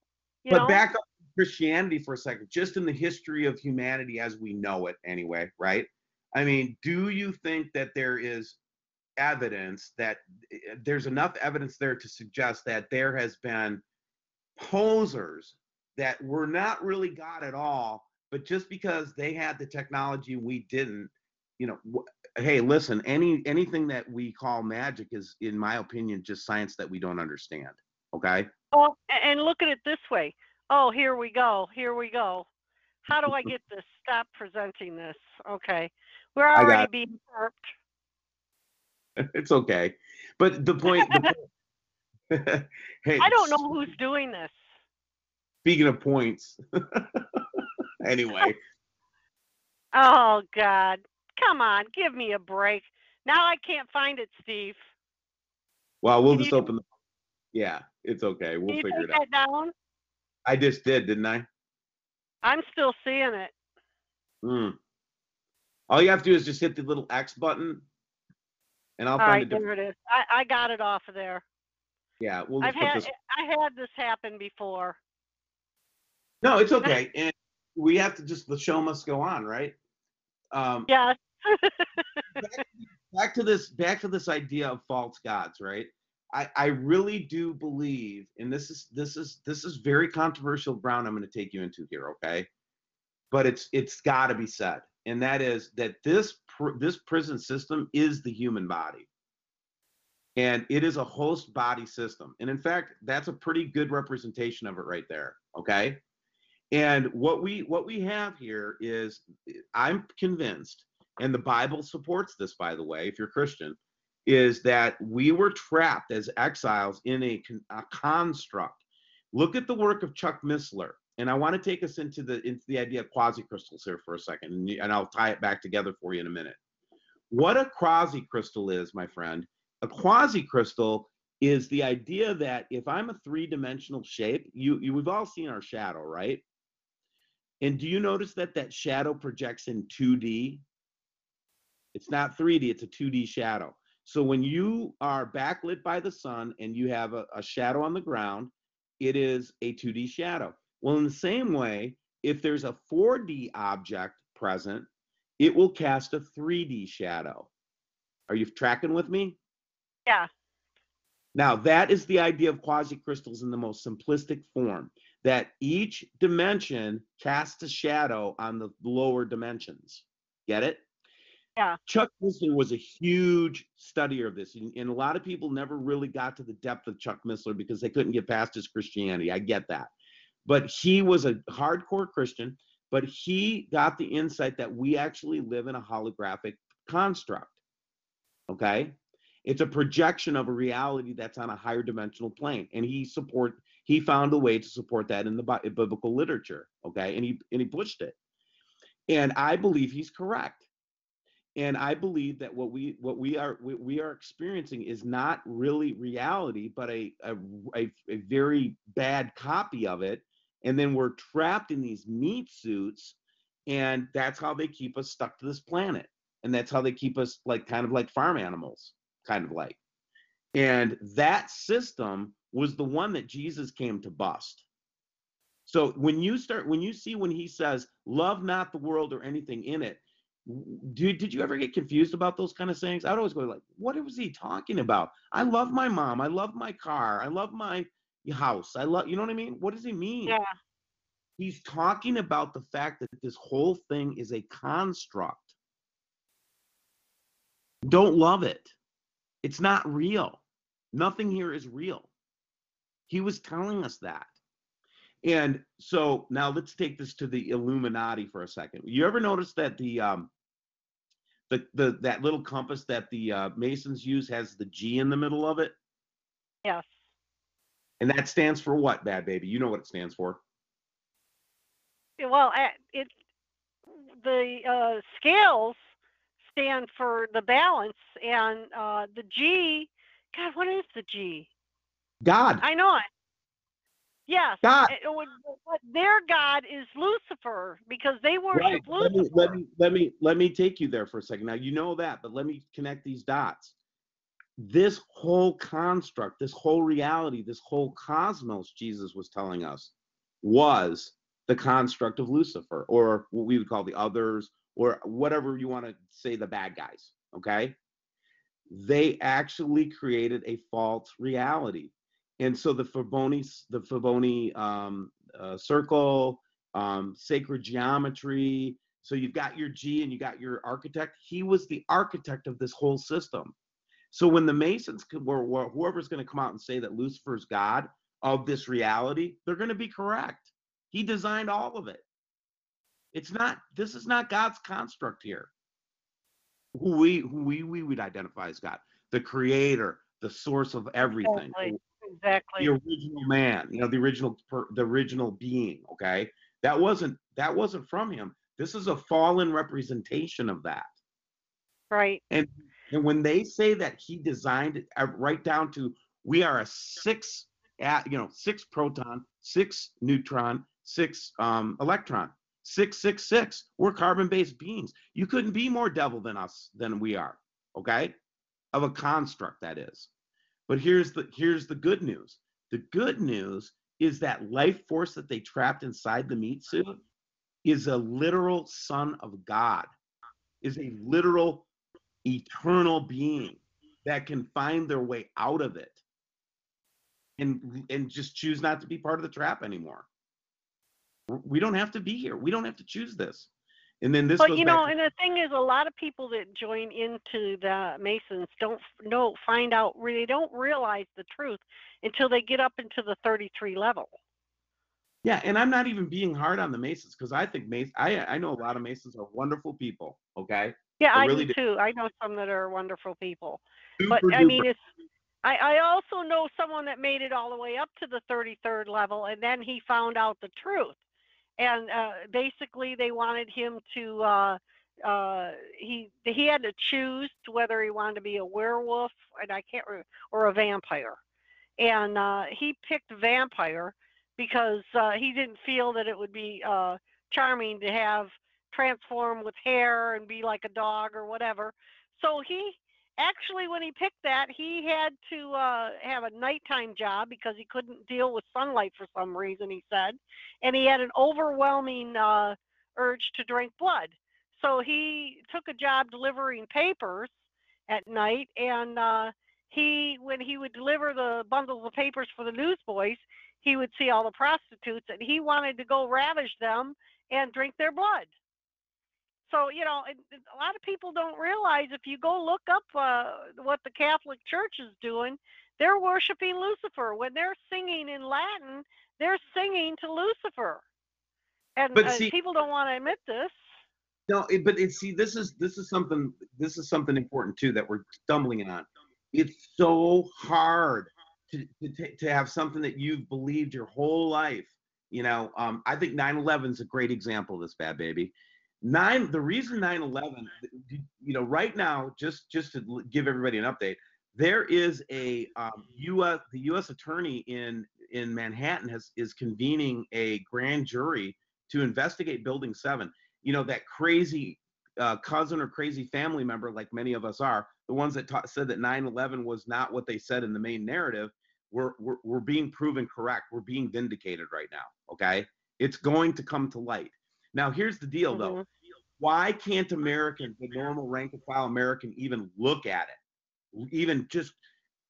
you But know? back up to Christianity for a second, just in the history of humanity as we know it anyway, right? I mean, do you think that there is evidence that there's enough evidence there to suggest that there has been posers that were not really God at all, but just because they had the technology and we didn't, you know, hey, listen, anything that we call magic is, in my opinion, just science that we don't understand. Okay. Oh, and look at it this way. Oh, here we go. Here we go. How do I get this? Stop presenting this. Okay. We're I already got being perped. it's okay. But the point hey, I don't know who's doing this. speaking of points, anyway, Oh, God. Come on. Give me a break. Now I can't find it, Steve. well, we'll Can just you, open the, yeah, it's okay. can We'll you figure take it out. that down? I just did, didn't I? I'm still seeing it. Mm. All you have to do is just hit the little X button and I'll All find a right, different. there it is. I got it off of there. Yeah, we'll I've just put had this. I had this happen before. No, it's okay. And we have to just, the show must go on, right? Yes. Back to this idea of false gods, right? I really do believe, and this is very controversial ground I'm going to take you into here, okay? But it's got to be said, and that is that this prison system is the human body, and it is a host body system, and in fact, that's a pretty good representation of it right there, okay? And what we have here is, I'm convinced, and the Bible supports this, by the way, if you're Christian, is that we were trapped as exiles in a construct. Look at the work of Chuck Missler, and I want to take us into the idea of quasi-crystals here for a second, and I'll tie it back together for you in a minute. What a quasi-crystal is, my friend, a quasi-crystal is the idea that if I'm a three-dimensional shape, we've all seen our shadow, right? And do you notice that that shadow projects in 2D? It's not 3D, it's a 2D shadow. So when you are backlit by the sun and you have a shadow on the ground, it is a 2D shadow. Well, in the same way, if there's a 4D object present, it will cast a 3D shadow. Are you tracking with me? Yeah. Now, that is the idea of quasi-crystals in the most simplistic form, that each dimension casts a shadow on the lower dimensions. Get it? Yeah. Chuck Missler was a huge studier of this, and a lot of people never really got to the depth of Chuck Missler because they couldn't get past his Christianity. I get that. But he was a hardcore Christian, but he got the insight that we actually live in a holographic construct. Okay? It's a projection of a reality that's on a higher dimensional plane, and he found a way to support that in the biblical literature. Okay, and he pushed it, and I believe he's correct, and I believe that what we are experiencing is not really reality, but a very bad copy of it, and then we're trapped in these meat suits, and that's how they keep us stuck to this planet, and that's how they keep us like kind of like farm animals. Kind of like. And that system was the one that Jesus came to bust. So when you see when he says, love not the world or anything in it, did you ever get confused about those kind of sayings? I'd always go like, what was he talking about? I love my mom. I love my car. I love my house. I love, you know what I mean? What does he mean? Yeah. He's talking about the fact that this whole thing is a construct. Don't love it. It's not real. Nothing here is real. He was telling us that. And so now let's take this to the Illuminati for a second. You ever notice that that little compass that the Masons use has the G in the middle of it? Yes. And that stands for what, Bad Baby? You know what it stands for. Well, the scales stand for the balance, and the G. God, what is the G? God. I know it. Yes, God. but their God is Lucifer because they Right. worship Lucifer. Let me take you there for a second. Now you know that, but let me connect these dots. This whole construct, this whole reality, this whole cosmos, Jesus was telling us, was the construct of Lucifer, or what we would call the others, or whatever you want to say, the bad guys. Okay. They actually created a false reality. And so the Fibonacci circle, sacred geometry. So you've got your G and you got your architect. He was the architect of this whole system. So when the Masons, or whoever's going to come out and say that Lucifer's God of this reality, they're going to be correct. He designed all of it. This is not God's construct here. Who we would identify as God, the creator, the source of everything, Exactly. the original man, the original being. Okay, that wasn't from him. This is a fallen representation of that. Right. And when they say that he designed it right down to, we are a six proton, 6 neutron, 6 electron, 666. We're carbon-based beings. You couldn't be more devil than we are. Okay, of a construct, that is. But here's the good news. The good news is that life force that they trapped inside the meat suit is a literal son of God, is a literal eternal being that can find their way out of it and just choose not to be part of the trap anymore. We don't have to be here. We don't have to choose this. And then this But goes you back know, to, and the thing is, a lot of people that join into the Masons they don't realize the truth until they get up into the 33 level. yeah, and I'm not even being hard on the Masons, because I think I know a lot of Masons are wonderful people. Okay. Yeah, I really do too. I know some that are wonderful people. But Super I mean, duper. I also know someone that made it all the way up to the 33rd level, and then he found out the truth. And basically, they wanted him to. He had to choose whether he wanted to be a werewolf, and or a vampire. And he picked vampire because he didn't feel that it would be charming to have transform with hair and be like a dog or whatever. So he actually, when he picked that, he had to have a nighttime job because he couldn't deal with sunlight for some reason, he said, and he had an overwhelming urge to drink blood. So he took a job delivering papers at night, and when he would deliver the bundles of papers for the newsboys, he would see all the prostitutes, and he wanted to go ravage them and drink their blood. So, you know, a lot of people don't realize, if you go look up what the Catholic Church is doing, they're worshiping Lucifer. When they're singing in Latin, they're singing to Lucifer. And But see, people don't want to admit this. no, see, this is something important too that we're stumbling on. It's so hard to have something that you've believed your whole life. I think 9/11 is a great example of this, Bad Baby. The reason 9/11, right now, just to give everybody an update, there is the U.S. attorney in Manhattan is convening a grand jury to investigate Building 7. That crazy cousin or crazy family member, like many of us are, the ones that said that 9/11 was not what they said in the main narrative, we're being proven correct. We're being vindicated right now. Okay, it's going to come to light. Now, here's the deal, though. Why can't Americans, the normal rank and file American, even look at it? Even just,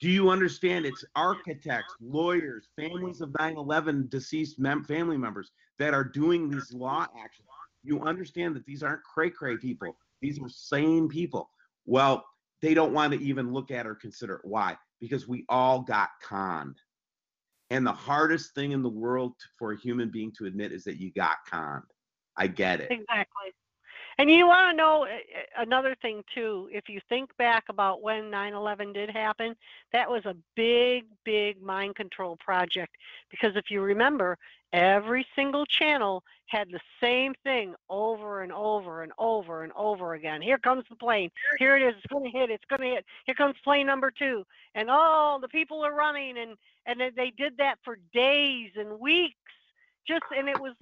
do you understand? It's architects, lawyers, families of 9/11 deceased family members that are doing these law actions. You understand that these aren't cray-cray people. These are sane people. Well, they don't want to even look at or consider it. Why? Because we all got conned. And the hardest thing in the world for a human being to admit is that you got conned. I get it. Exactly. And you want to know another thing, too. If you think back about when 9/11 did happen, that was a big, big mind control project. Because if you remember, Every single channel had the same thing over and over and over and over again. Here comes the plane. Here it is. It's going to hit. It's going to hit. Here comes plane number 2. And oh, the people are running, and they did that for days and weeks. And it was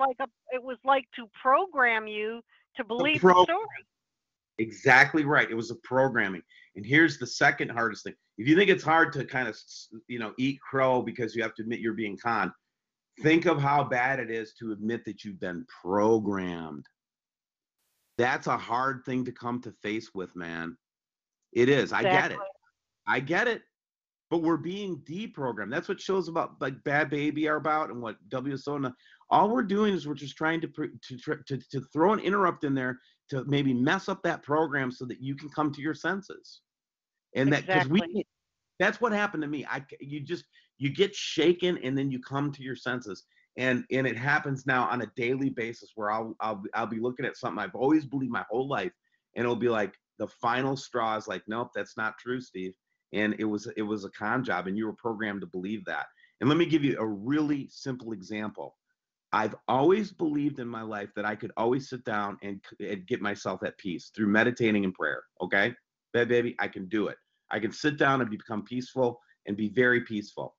like to program you to believe the story. Exactly right. It was a programming. And here's the second hardest thing. If you think it's hard to kind of, eat crow because you have to admit you're being conned, think of how bad it is to admit that you've been programmed. That's a hard thing to come to face with, man. It is. Exactly. I get it. But we're being deprogrammed. That's what shows about like Bad Baby are about, and what WSO. All we're doing is we're just trying to throw an interrupt in there to maybe mess up that program so that you can come to your senses. And exactly. That's what happened to me. You get shaken and then you come to your senses. And it happens now on a daily basis where I'll be looking at something I've always believed my whole life, and it'll be like the final straw is like, nope, that's not true, Steve. And it was a con job, and you were programmed to believe that. And let me give you a really simple example. I've always believed in my life that I could always sit down and get myself at peace through meditating and prayer. Okay, Bad Baby, I can do it. I can sit down and become peaceful and be very peaceful.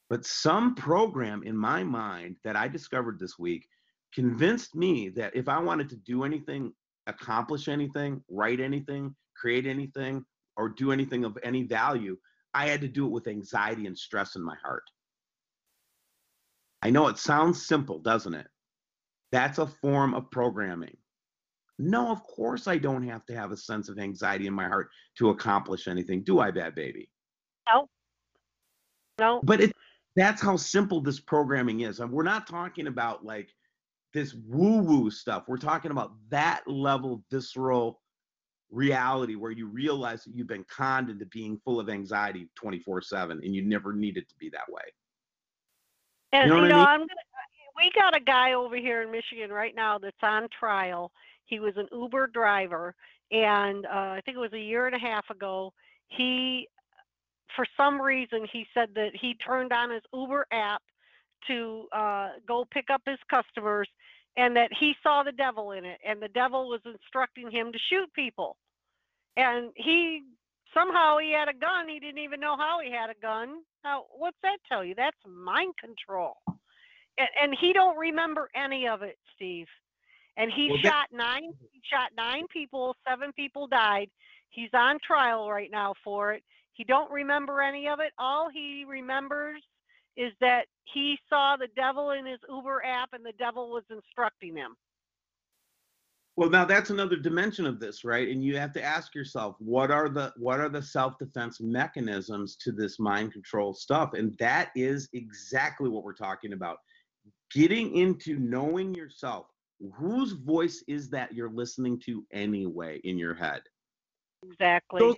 But some program in my mind that I discovered this week convinced me that if I wanted to do anything, accomplish anything, write anything, create anything, or do anything of any value, I had to do it with anxiety and stress in my heart. I know it sounds simple, doesn't it? That's a form of programming. No, of course I don't have to have a sense of anxiety in my heart to accomplish anything, do I, Bad Baby? No. But that's how simple this programming is. And we're not talking about like this woo-woo stuff. We're talking about that level visceral reality where you realize that you've been conned into being full of anxiety 24/7, and you never needed to be that way. And you know what I mean? we got a guy over here in Michigan right now that's on trial. He was an Uber driver, and I think it was a year and a half ago. For some reason, he said that he turned on his Uber app to go pick up his customers, and that he saw the devil in it, and the devil was instructing him to shoot people. And somehow he had a gun. He didn't even know how he had a gun. Now, what's that tell you? That's mind control. And he don't remember any of it, Steve. And he shot 9 people, 7 people died. He's on trial right now for it. He don't remember any of it. All he remembers is that he saw the devil in his Uber app, and the devil was instructing him. Well, now that's another dimension of this, right? And you have to ask yourself, what are the self-defense mechanisms to this mind control stuff? And that is exactly what we're talking about. Getting into knowing yourself. Whose voice is that you're listening to anyway in your head? Exactly.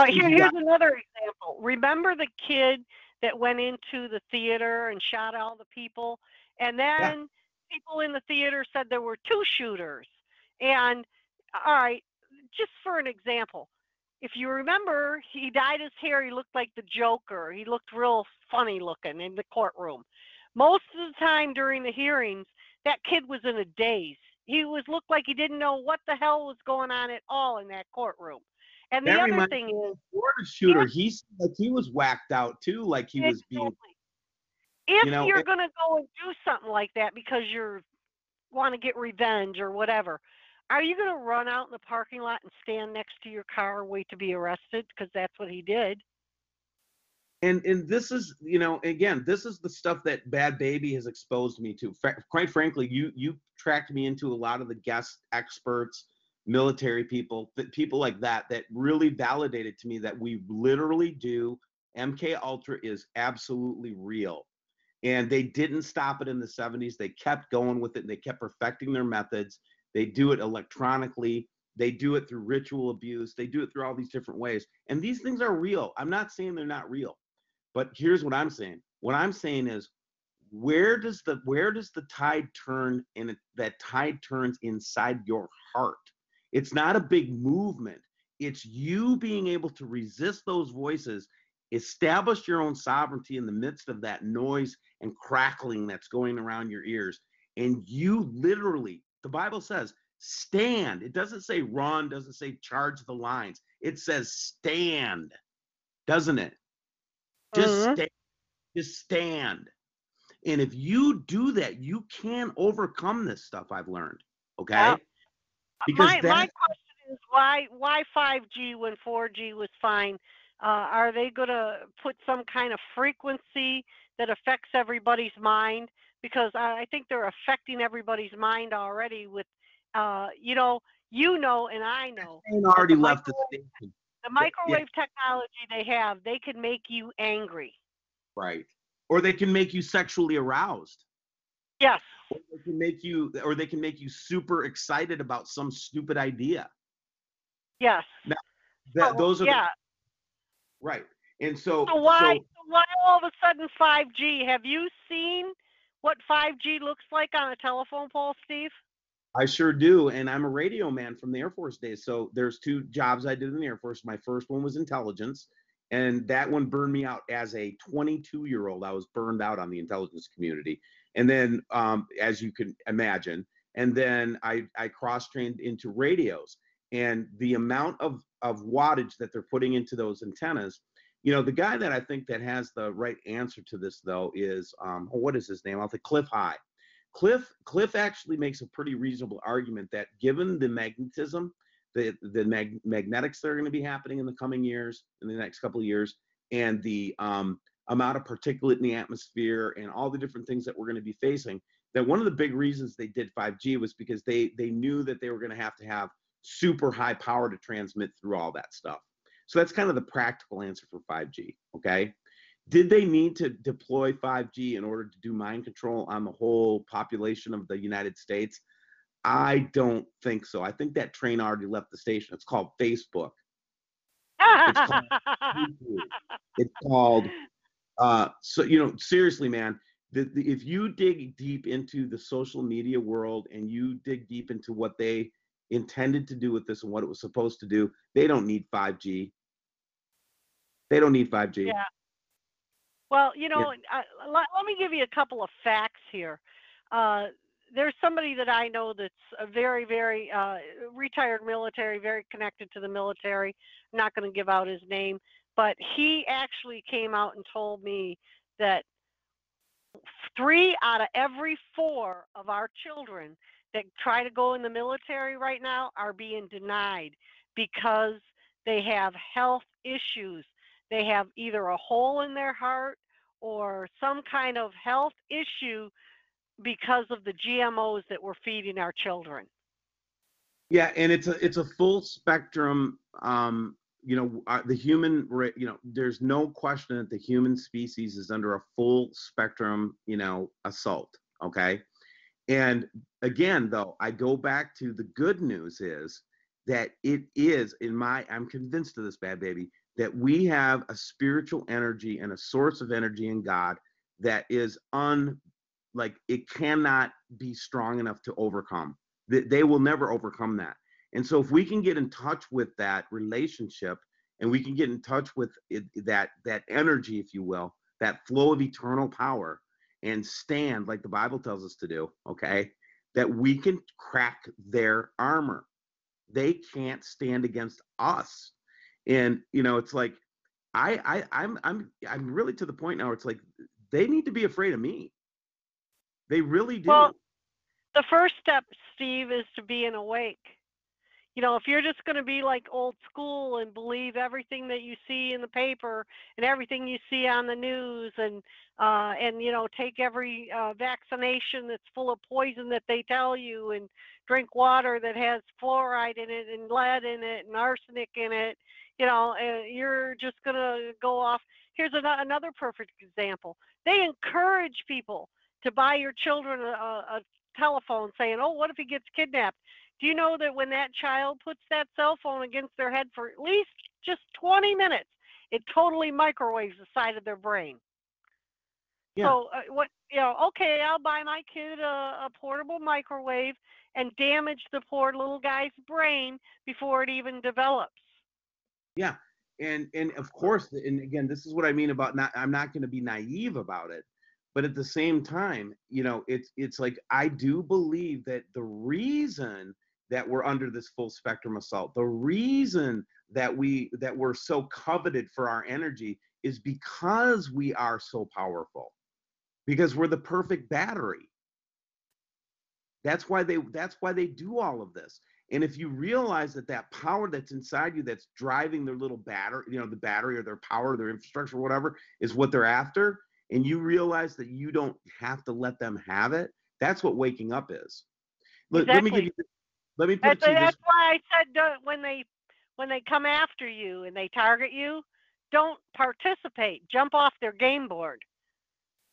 Here's another example. Remember the kid that went into the theater and shot all the people? And then people in the theater said there were 2 shooters. And, all right, just for an example, if you remember, he dyed his hair. He looked like the Joker. He looked real funny looking in the courtroom. Most of the time during the hearings, that kid was in a daze. He looked like he didn't know what the hell was going on at all in that courtroom. And the other thing is, Florida shooter, he was whacked out too, like he was being. If you're going to go and do something like that because you want to get revenge or whatever, are you going to run out in the parking lot and stand next to your car and wait to be arrested? Because that's what he did. And this is, again, this is the stuff that Bad Baby has exposed me to. Quite frankly, you tracked me into a lot of the guest experts, military people like that really validated to me that we literally do. MK Ultra is absolutely real. And they didn't stop it in the 70s. They kept going with it. They kept perfecting their methods. They do it electronically. They do it through ritual abuse. They do it through all these different ways. And these things are real. I'm not saying they're not real. But here's what I'm saying. What I'm saying is, where does the tide turn? And that tide turns inside your heart. It's not a big movement. It's you being able to resist those voices Establish your own sovereignty in the midst of that noise and crackling that's going around your ears. And you literally, the Bible says, stand. It doesn't say run, doesn't say charge the lines. It says stand, doesn't it? Just Mm-hmm. stand. Just stand. And if you do that, you can overcome this stuff, I've learned. Okay? Yeah. Because My question is why 5G when 4G was fine? Are they going to put some kind of frequency that affects everybody's mind? Because I think they're affecting everybody's mind already with, and I know that already left the station. the Yeah, microwave technology they have, they can make you angry. right. Or they can make you sexually aroused. Yes. Or they can make you super excited about some stupid idea. Yes. Now, those are right. And so why all of a sudden 5G? Have you seen what 5G looks like on a telephone pole, Steve? I sure do. And I'm a radio man from the Air Force days. So there's 2 jobs I did in the Air Force. My first one was intelligence. And that one burned me out as a 22-year-old. I was burned out on the intelligence community. And then, as you can imagine, and then I cross-trained into radios. And the amount of wattage that they're putting into those antennas, the guy that I think that has the right answer to this, though, is, what is his name? I'll say Cliff High. Cliff actually makes a pretty reasonable argument that given the magnetism, the magnetics that are going to be happening in the coming years, in the next couple of years, and the amount of particulate in the atmosphere and all the different things that we're going to be facing, that one of the big reasons they did 5G was because they knew that they were going to have super high power to transmit through all that stuff. So that's kind of the practical answer for 5G, okay? Did they need to deploy 5G in order to do mind control on the whole population of the United States? I don't think so. I think that train already left the station. It's called Facebook. It's called YouTube. It's called, seriously, man, if you dig deep into the social media world and you dig deep into what they intended to do with this and what it was supposed to do, they don't need 5G. They don't need 5G. Yeah. Well, let me give you a couple of facts here. There's somebody that I know that's a very, very retired military, very connected to the military. I'm not going to give out his name, but he actually came out and told me that 3 out of every 4 of our children that try to go in the military right now are being denied because they have health issues. They have either a hole in their heart or some kind of health issue because of the GMOs that we're feeding our children. Yeah, and it's a full spectrum. The human, there's no question that the human species is under a full spectrum, assault. Okay, and again, though, I go back to the good news is that it is I'm convinced of this, Bad Baby, that we have a spiritual energy and a source of energy in God that is it cannot be strong enough to overcome. They will never overcome that. And so if we can get in touch with that relationship and we can get in touch with that energy, if you will, that flow of eternal power and stand like the Bible tells us to do, okay, that we can crack their armor. They can't stand against us. And it's like I'm really to the point now where it's like they need to be afraid of me. They really do. Well, the first step, Steve, is to being awake. If you're just going to be like old school and believe everything that you see in the paper and everything you see on the news and take every vaccination that's full of poison that they tell you and drink water that has fluoride in it and lead in it and arsenic in it, you're just going to go off. Here's another perfect example. They encourage people to buy your children a telephone saying, oh, what if he gets kidnapped? Do you know that when that child puts that cell phone against their head for at least just 20 minutes, it totally microwaves the side of their brain? Yeah. So okay, I'll buy my kid a portable microwave and damage the poor little guy's brain before it even develops. Yeah. And of course, and again, this is what I mean about I'm not going to be naive about it, but at the same time, it's like I do believe that the reason that we're under this full spectrum assault, the reason that we're so coveted for our energy is because we are so powerful, because we're the perfect battery. That's why they do all of this. And if you realize that power that's inside you that's driving their little battery, the battery or their power, their infrastructure, or whatever, is what they're after, and you realize that you don't have to let them have it, that's what waking up is. Exactly. Let me put it to you this. That's why I said when they come after you and they target you, don't participate. Jump off their game board.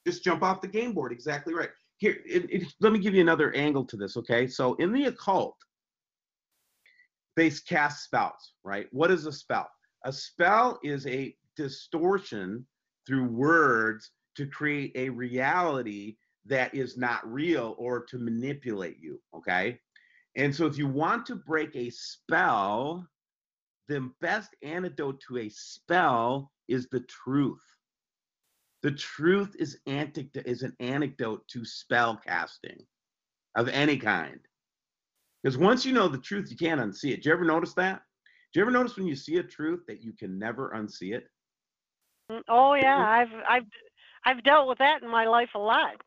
Just jump off the game board. Exactly right. Here, let me give you another angle to this, okay? So in the occult, they cast spells, right? What is a spell? A spell is a distortion through words to create a reality that is not real or to manipulate you, okay? And so if you want to break a spell, the best antidote to a spell is the truth. The truth is an antidote to spell casting of any kind. Because once you know the truth, you can't unsee it. Do you ever notice that? Do you ever notice when you see a truth that you can never unsee it? Oh yeah, I've dealt with that in my life a lot.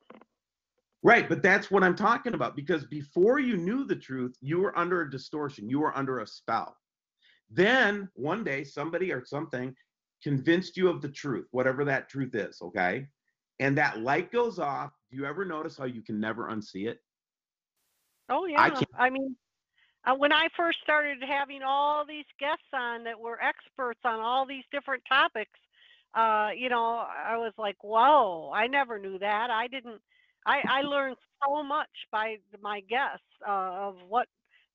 Right, but that's what I'm talking about. Because before you knew the truth, you were under a distortion. You were under a spell. Then one day, somebody or something convinced you of the truth, whatever that truth is, okay? And that light goes off. Do you ever notice how you can never unsee it? Oh yeah. I mean, when I first started having all these guests on that were experts on all these different topics, I was like, whoa, I never knew that. I learned so much by my guests of what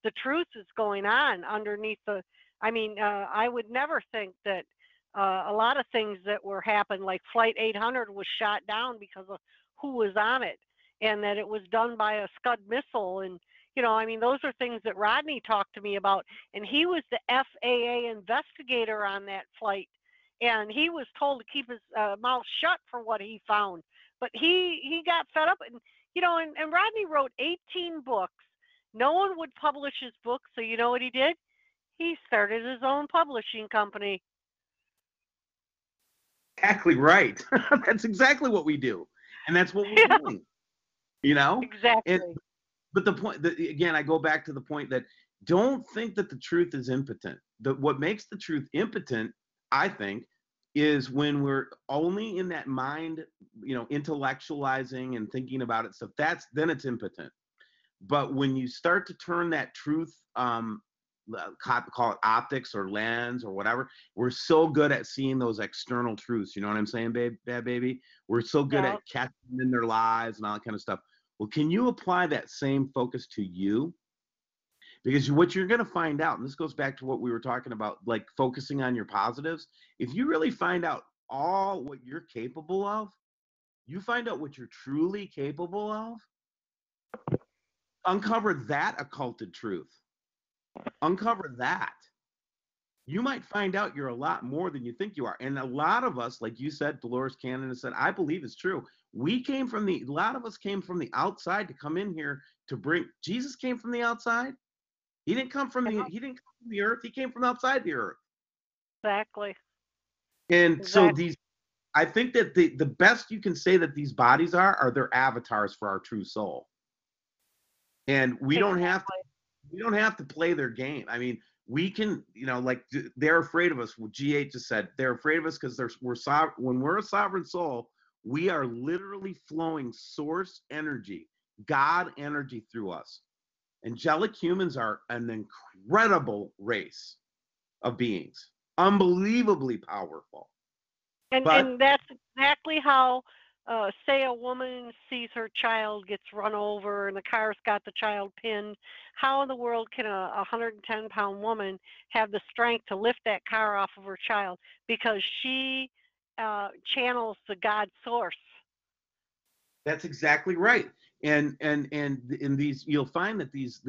the truth is going on underneath I would never think that a lot of things that were happening, like Flight 800 was shot down because of who was on it, and that it was done by a Scud missile. And, those are things that Rodney talked to me about. And he was the FAA investigator on that flight. And he was told to keep his mouth shut for what he found. But he got fed up. And, and Rodney wrote 18 books. No one would publish his books. So you know what he did? He started his own publishing company. Exactly right. That's exactly what we do. And that's what we're doing. Exactly. But the point, again, I go back to the point that don't think that the truth is impotent. What makes the truth impotent, I think, is when we're only in that mind, intellectualizing and thinking about it stuff. Then it's impotent. But when you start to turn that truth, call it optics or lens or whatever, we're so good at seeing those external truths. You know what I'm saying, bad baby? We're so good at catching them in their lives and all that kind of stuff. Well, can you apply that same focus to you? Because what you're going to find out, and this goes back to what we were talking about, like focusing on your positives. If you really find out all what you're capable of, you find out what you're truly capable of, uncover that occulted truth. Uncover that. You might find out you're a lot more than you think you are. And a lot of us, like you said, Dolores Cannon has said, I believe it's true. A lot of us came from the outside to come in here to bring, Jesus came from the outside. He didn't come from the earth. He came from outside the earth. Exactly. And so I think that the best you can say that these bodies are their avatars for our true soul. And we don't have to play their game. I mean, we can, like they're afraid of us. What GH just said, they're afraid of us because when we're a sovereign soul, we are literally flowing source energy, God energy through us. Angelic humans are an incredible race of beings, unbelievably powerful. And that's exactly how, say, a woman sees her child gets run over and the car's got the child pinned. How in the world can a 110-pound woman have the strength to lift that car off of her child? Because she channels the God source. That's exactly right. And in these, you'll find that these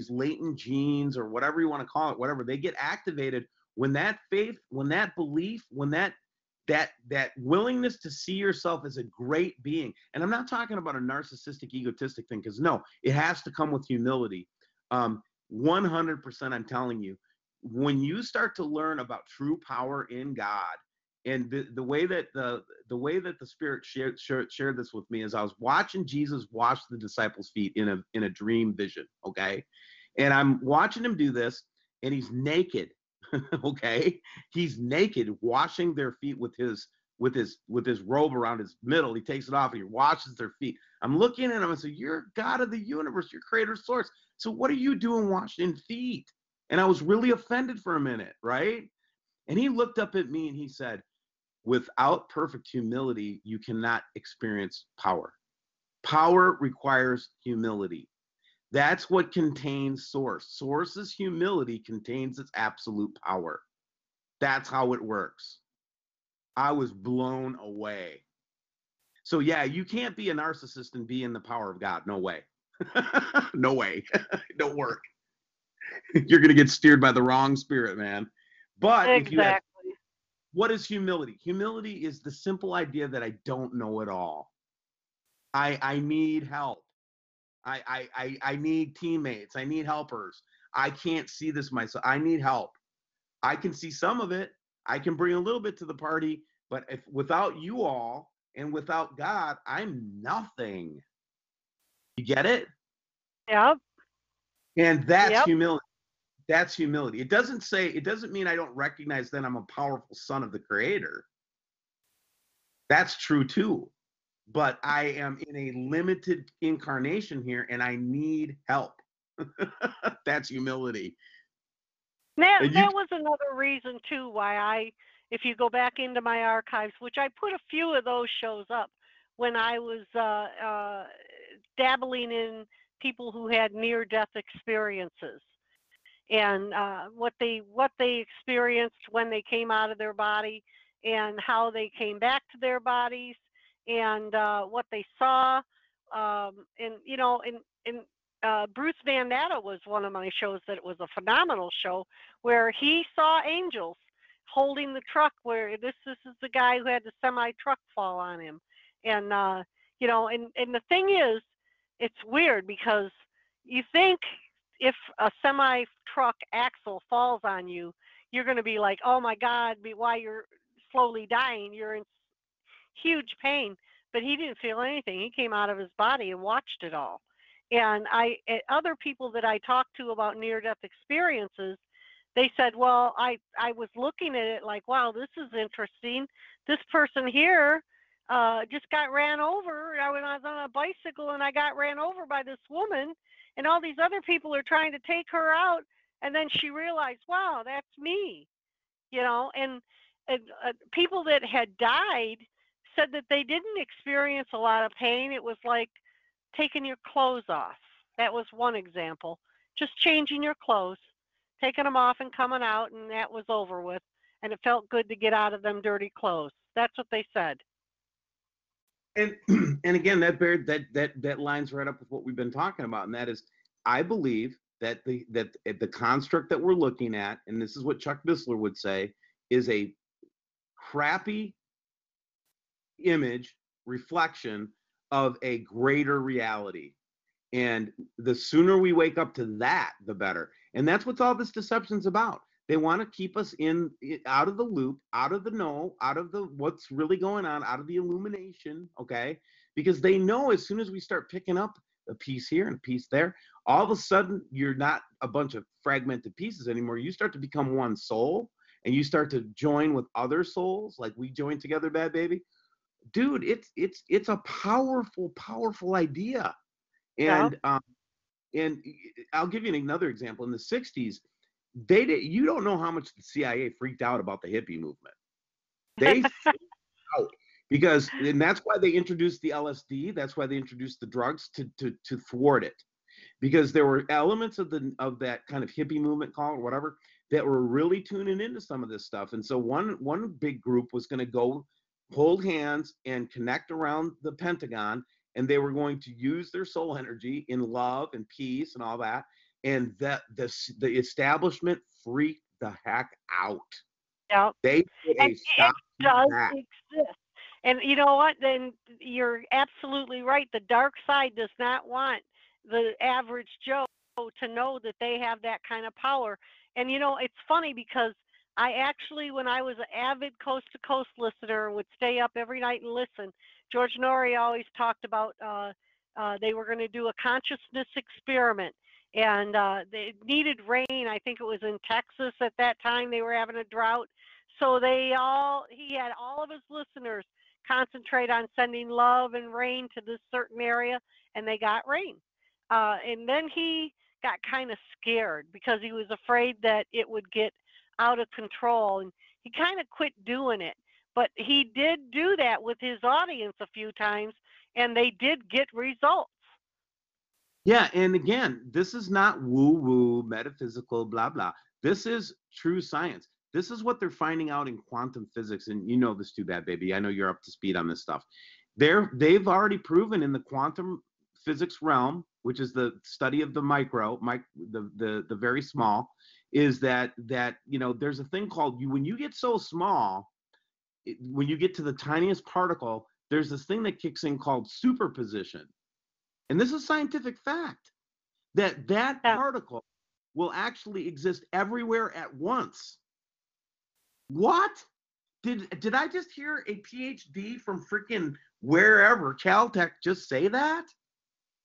latent genes or whatever you want to call it, whatever, they get activated when that faith, when that belief, when that willingness to see yourself as a great being, and I'm not talking about a narcissistic, egotistic thing, because no, it has to come with humility. 100%, I'm telling you, when you start to learn about true power in God, and the way that the Spirit shared this with me is I was watching Jesus wash the disciples' feet in a dream vision, okay, and I'm watching him do this, and he's naked. Okay, he's naked, washing their feet with his robe around his middle. He takes it off and he washes their feet. I'm looking at him and say, "You're God of the universe, you're creator source. So what are you doing washing feet?" And I was really offended for a minute, right? And he looked up at me and he said, "Without perfect humility, you cannot experience power. Power requires humility. That's what contains source. Source's humility contains its absolute power. That's how it works." I was blown away. So yeah, you can't be a narcissist and be in the power of God. No way. No way. Don't work. You're going to get steered by the wrong spirit, man. But if you have, Exactly. what is humility? Humility is the simple idea that I don't know it all. I need help. I need teammates. I need helpers. I can't see this myself. I need help. I can see some of it. I can bring a little bit to the party, but if without you all and without God, I'm nothing. You get it? Yep. And that's Yep. humility. That's humility. It doesn't mean I don't recognize that I'm a powerful son of the Creator. That's true too. But I am in a limited incarnation here and I need help. That's humility. And you That was another reason too why if you go back into my archives, which I put a few of those shows up when I was dabbling in people who had near-death experiences and what they experienced when they came out of their body and how they came back to their bodies and what they saw and you know and Bruce Van Natta was one of my shows that it was a phenomenal show where he saw angels holding the truck where this is the guy who had the semi truck fall on him and you know and the thing is it's weird because you think if a semi truck axle falls on you, you're going to be like, oh my God, while you're slowly dying, you're in huge pain. But he didn't feel anything. He came out of his body and watched it all. And other people that I talked to about near-death experiences, they said, well, I was looking at it like, wow, this is interesting. This person here just got ran over. I was on a bicycle and I got ran over by this woman, and all these other people are trying to take her out. And then she realized, wow, that's me, you know. And people that had died said that they didn't experience a lot of pain. It was like taking your clothes off. That was one example. Just changing your clothes, taking them off and coming out, and that was over with. And it felt good to get out of them dirty clothes. That's what they said. And and again, that lines right up with what we've been talking about, and that is, I believe that the construct that we're looking at, and this is what Chuck Missler would say, is a crappy image reflection of a greater reality. And the sooner we wake up to that, the better. And that's what all this deception's about. They want to keep us out of the loop, out of the know, out of the what's really going on, out of the illumination, okay? Because they know as soon as we start picking up a piece here and a piece there, all of a sudden you're not a bunch of fragmented pieces anymore. You start to become one soul, and you start to join with other souls, like we join together, Bad Baby. Dude, it's a powerful idea. Yeah. And I'll give you another example. In the 60s, you don't know how much the CIA freaked out about the hippie movement. They freaked out because, and that's why they introduced the LSD. That's why they introduced the drugs to thwart it, because there were elements of that kind of hippie movement, call it whatever, that were really tuning into some of this stuff. And so one big group was going to go hold hands and connect around the Pentagon, and they were going to use their soul energy in love and peace and all that. And the establishment freaked the heck out. Yeah. They put And a it stop to does that. exist. And you know what? Then you're absolutely right. The dark side does not want the average Joe to know that they have that kind of power. And it's funny because I actually, when I was an avid coast to coast listener and would stay up every night and listen, George Norrie always talked about they were going to do a consciousness experiment. And they needed rain. I think it was in Texas at that time. They were having a drought. So he had all of his listeners concentrate on sending love and rain to this certain area, and they got rain. And then he got kind of scared because he was afraid that it would get out of control, and he kind of quit doing it. But he did do that with his audience a few times, and they did get results. Yeah, and again, this is not woo-woo, metaphysical, blah blah. This is true science. This is what they're finding out in quantum physics, and you know this too, bad baby. I know you're up to speed on this stuff. They've already proven in the quantum physics realm, which is the study of the the very small, is that there's a thing called when you get so small, when you get to the tiniest particle, there's this thing that kicks in called superposition. And this is scientific fact that Yeah. particle will actually exist everywhere at once. What? Did I just hear a PhD from freaking wherever, Caltech, just say that?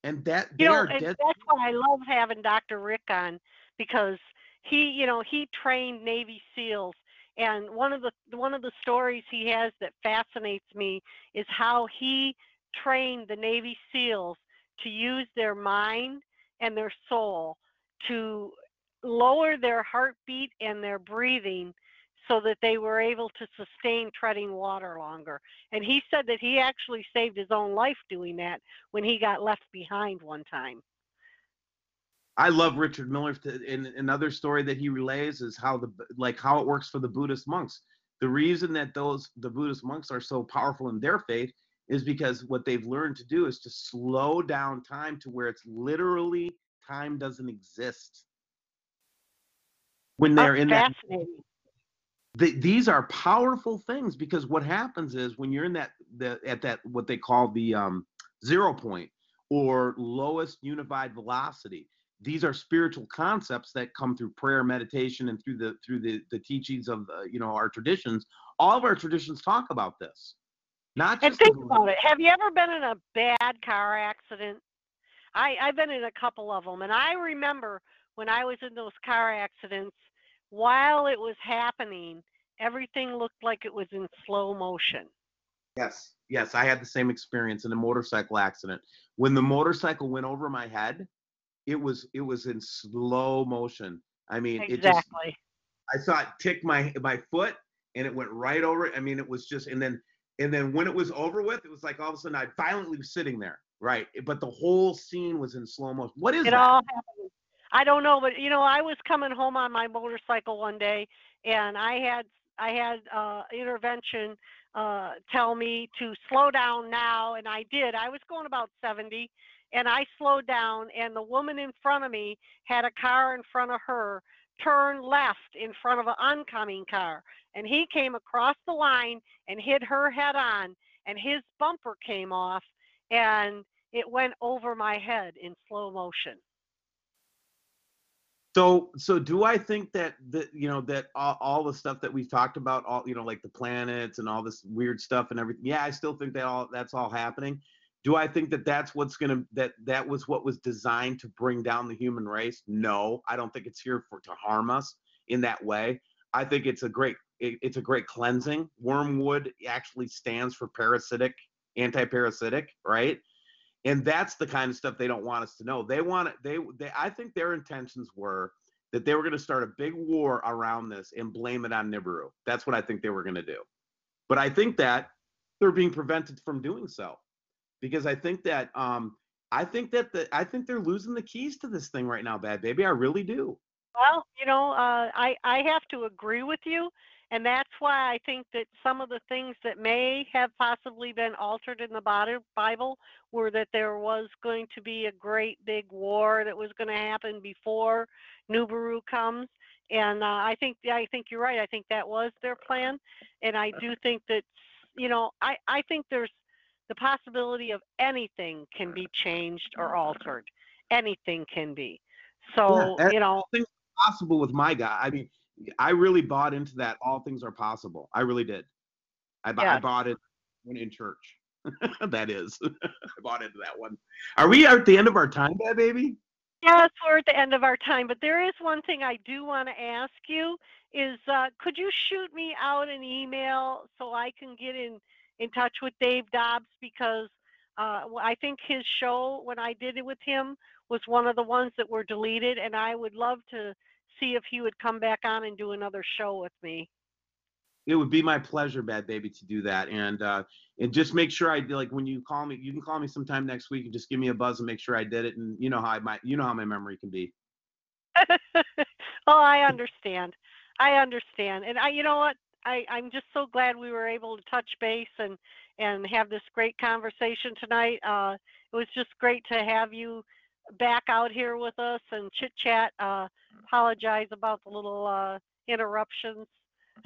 And that they are And dead. that's why I love having Dr. Rick on, because he trained Navy SEALs, and one of the stories he has that fascinates me is how he trained the Navy SEALs to use their mind and their soul to lower their heartbeat and their breathing so that they were able to sustain treading water longer. And he said that he actually saved his own life doing that when he got left behind one time. I love Richard Miller. And another story that he relays is how how it works for the Buddhist monks. The reason that the Buddhist monks are so powerful in their faith is because what they've learned to do is to slow down time to where it's literally time doesn't exist. When they're in that, Fascinating. these are powerful things, because what happens is when you're in at that what they call the 0 point or lowest unified velocity, these are spiritual concepts that come through prayer, meditation, and through the teachings of our traditions. All of our traditions talk about this. Not And just think about it. Have you ever been in a bad car accident? I've been in a couple of them, and I remember when I was in those car accidents, while it was happening, everything looked like it was in slow motion. Yes, I had the same experience in a motorcycle accident. When the motorcycle went over my head, it was in slow motion. I mean, Exactly. I saw it tick my foot, and it went right over it. I mean, it was just, and then when it was over with, it was like all of a sudden I violently was sitting there, right? But the whole scene was in slow motion. What is It that? all happened. I don't know, but I was coming home on my motorcycle one day, and I had intervention tell me to slow down now, and I did. I was going about 70, and I slowed down, and the woman in front of me had a car in front of her turn left in front of an oncoming car, and he came across the line and hit her head on, and his bumper came off, and it went over my head in slow motion. So do I think that that all the stuff that we've talked about, all like the planets and all this weird stuff and everything? Yeah, I still think that's all happening. Do I think that that was what was designed to bring down the human race? No, I don't think it's here to harm us in that way. I think it's a great cleansing. Wormwood actually stands for anti-parasitic, right? And that's the kind of stuff they don't want us to know. I think their intentions were that they were going to start a big war around this and blame it on Nibiru. That's what I think they were going to do. But I think that they're being prevented from doing so, because I think that I think they're losing the keys to this thing right now, Bad Baby. I really do. Well, I have to agree with you, and that's why I think that some of the things that may have possibly been altered in the Bible were that there was going to be a great big war that was going to happen before Nibiru comes. And I think you're right. I think that was their plan, and I do think that I think there's the possibility of anything can be changed or altered. Anything can be. Yeah, So all things are possible with my guy. I mean, I really bought into that. All things are possible. I really did. I yes. bought it when in church. That is, I bought into that one. Are we at the end of our time, Bad Baby? Yes, we're at the end of our time, but there is one thing I do want to ask you is could you shoot me out an email so I can get in touch with Dave Dobbs because I think his show when I did it with him was one of the ones that were deleted, and I would love to see if he would come back on and do another show with me. It would be my pleasure, Bad Baby, to do that. And just make sure I like when you call me. You can call me sometime next week and just give me a buzz and make sure I did it. And you know how my memory can be. Oh, I understand. I understand. And you know what? I'm just so glad we were able to touch base and have this great conversation tonight. It was just great to have you back out here with us and chit chat. Apologize about the little interruptions.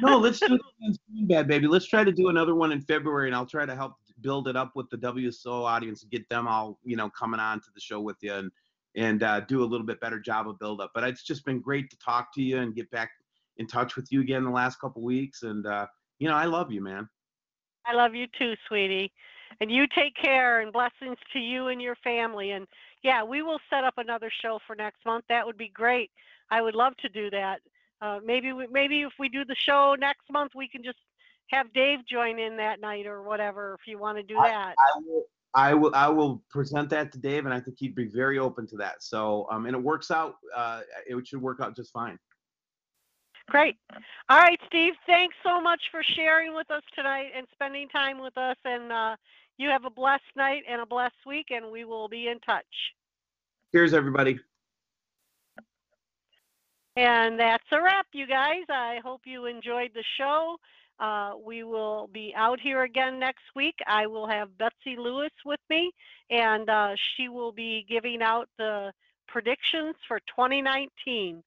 No, let's do it again soon, Bad Baby. Let's try to do another one in February, and I'll try to help build it up with the WSO audience and get them all, coming on to the show with you and do a little bit better job of build up. But it's just been great to talk to you and get back in touch with you again the last couple weeks. And I love you, man. I love you too, sweetie. And you take care and blessings to you and your family. And yeah, we will set up another show for next month. That would be great. I would love to do that. Maybe if we do the show next month, we can just have Dave join in that night or whatever if you want to do that. I will present that to Dave, and I think he'd be very open to that. So, and it works out. It should work out just fine. Great. All right, Steve, thanks so much for sharing with us tonight and spending time with us. And you have a blessed night and a blessed week, and we will be in touch. Cheers, everybody. And that's a wrap, you guys. I hope you enjoyed the show. We will be out here again next week. I will have Betsy Lewis with me, and she will be giving out the predictions for 2019.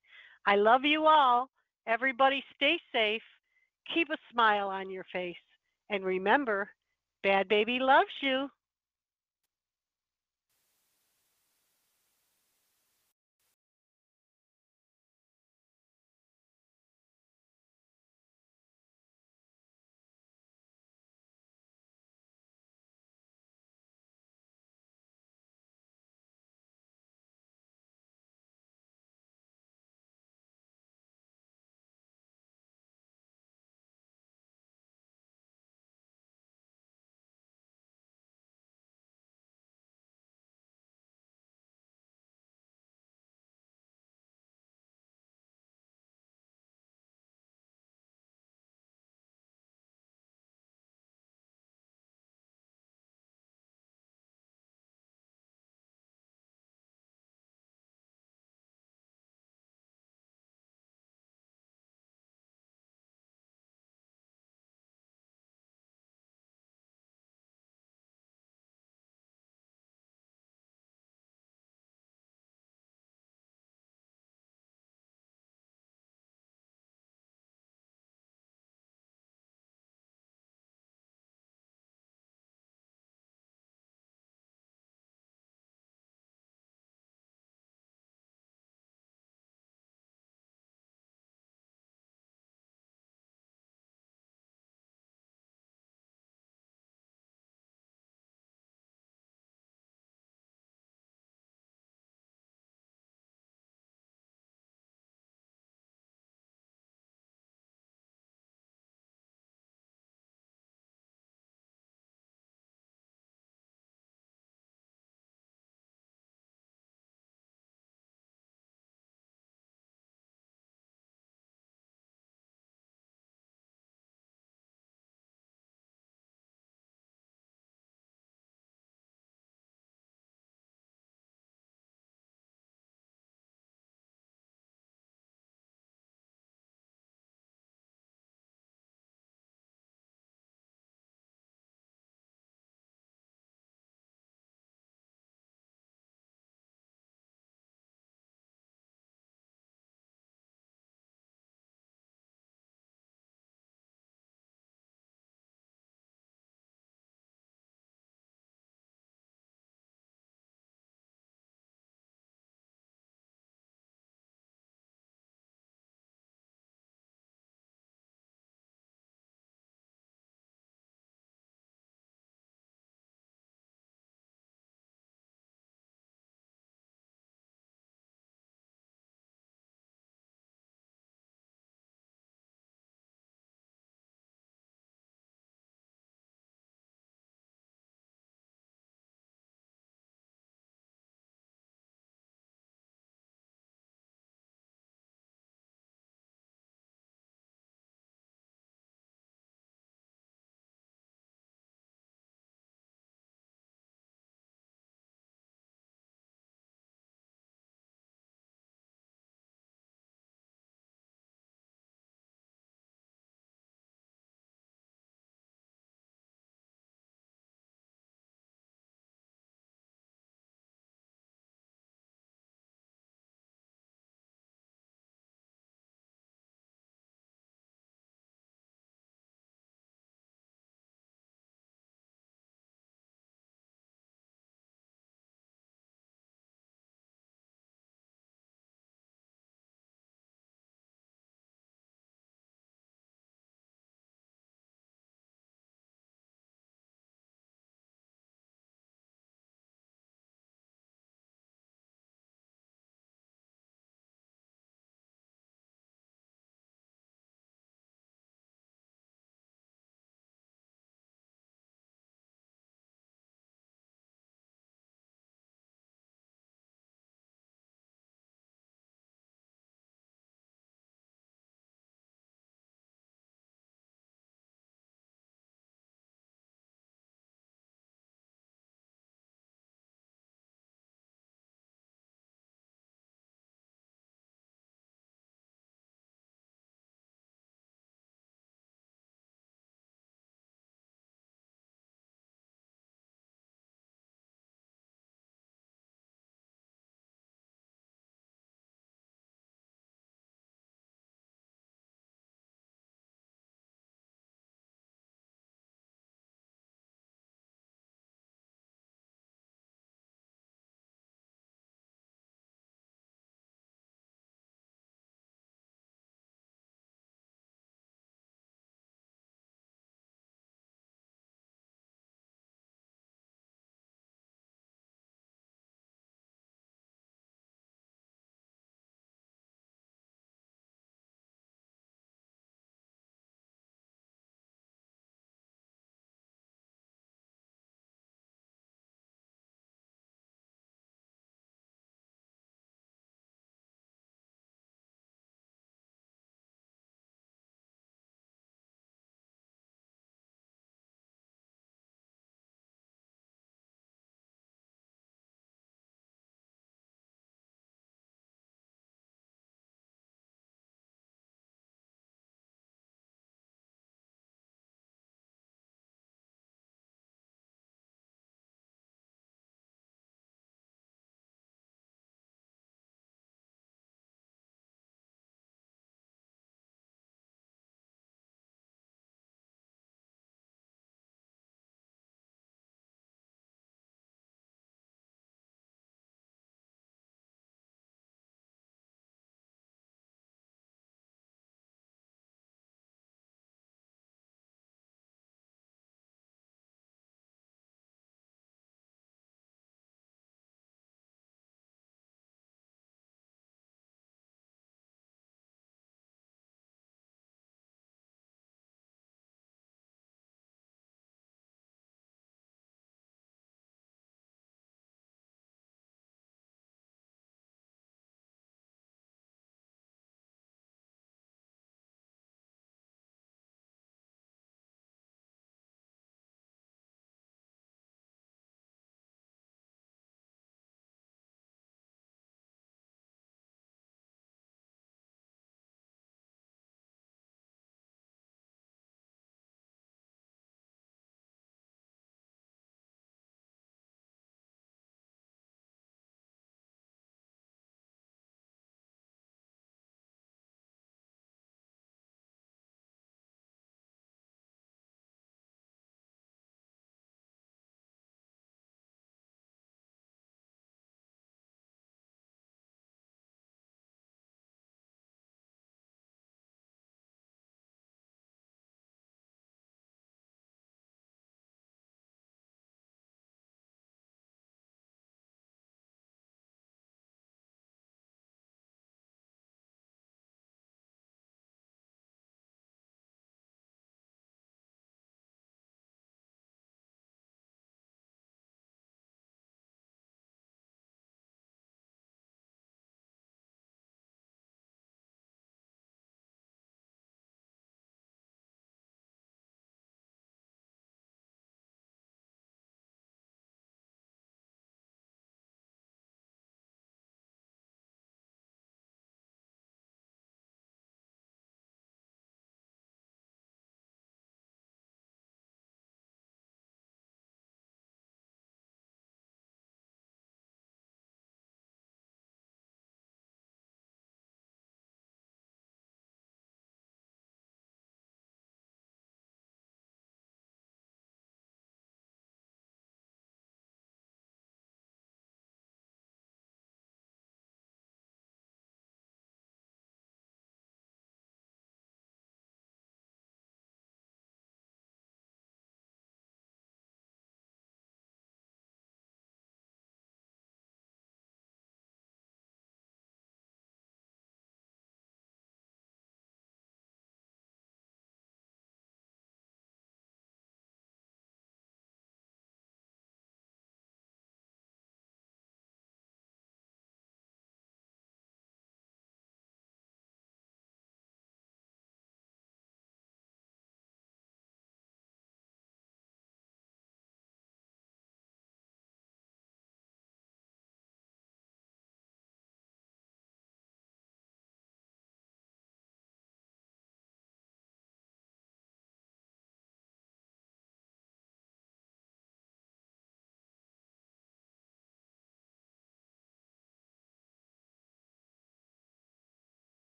I love you all. Everybody stay safe. Keep a smile on your face. And remember, Bad Baby loves you.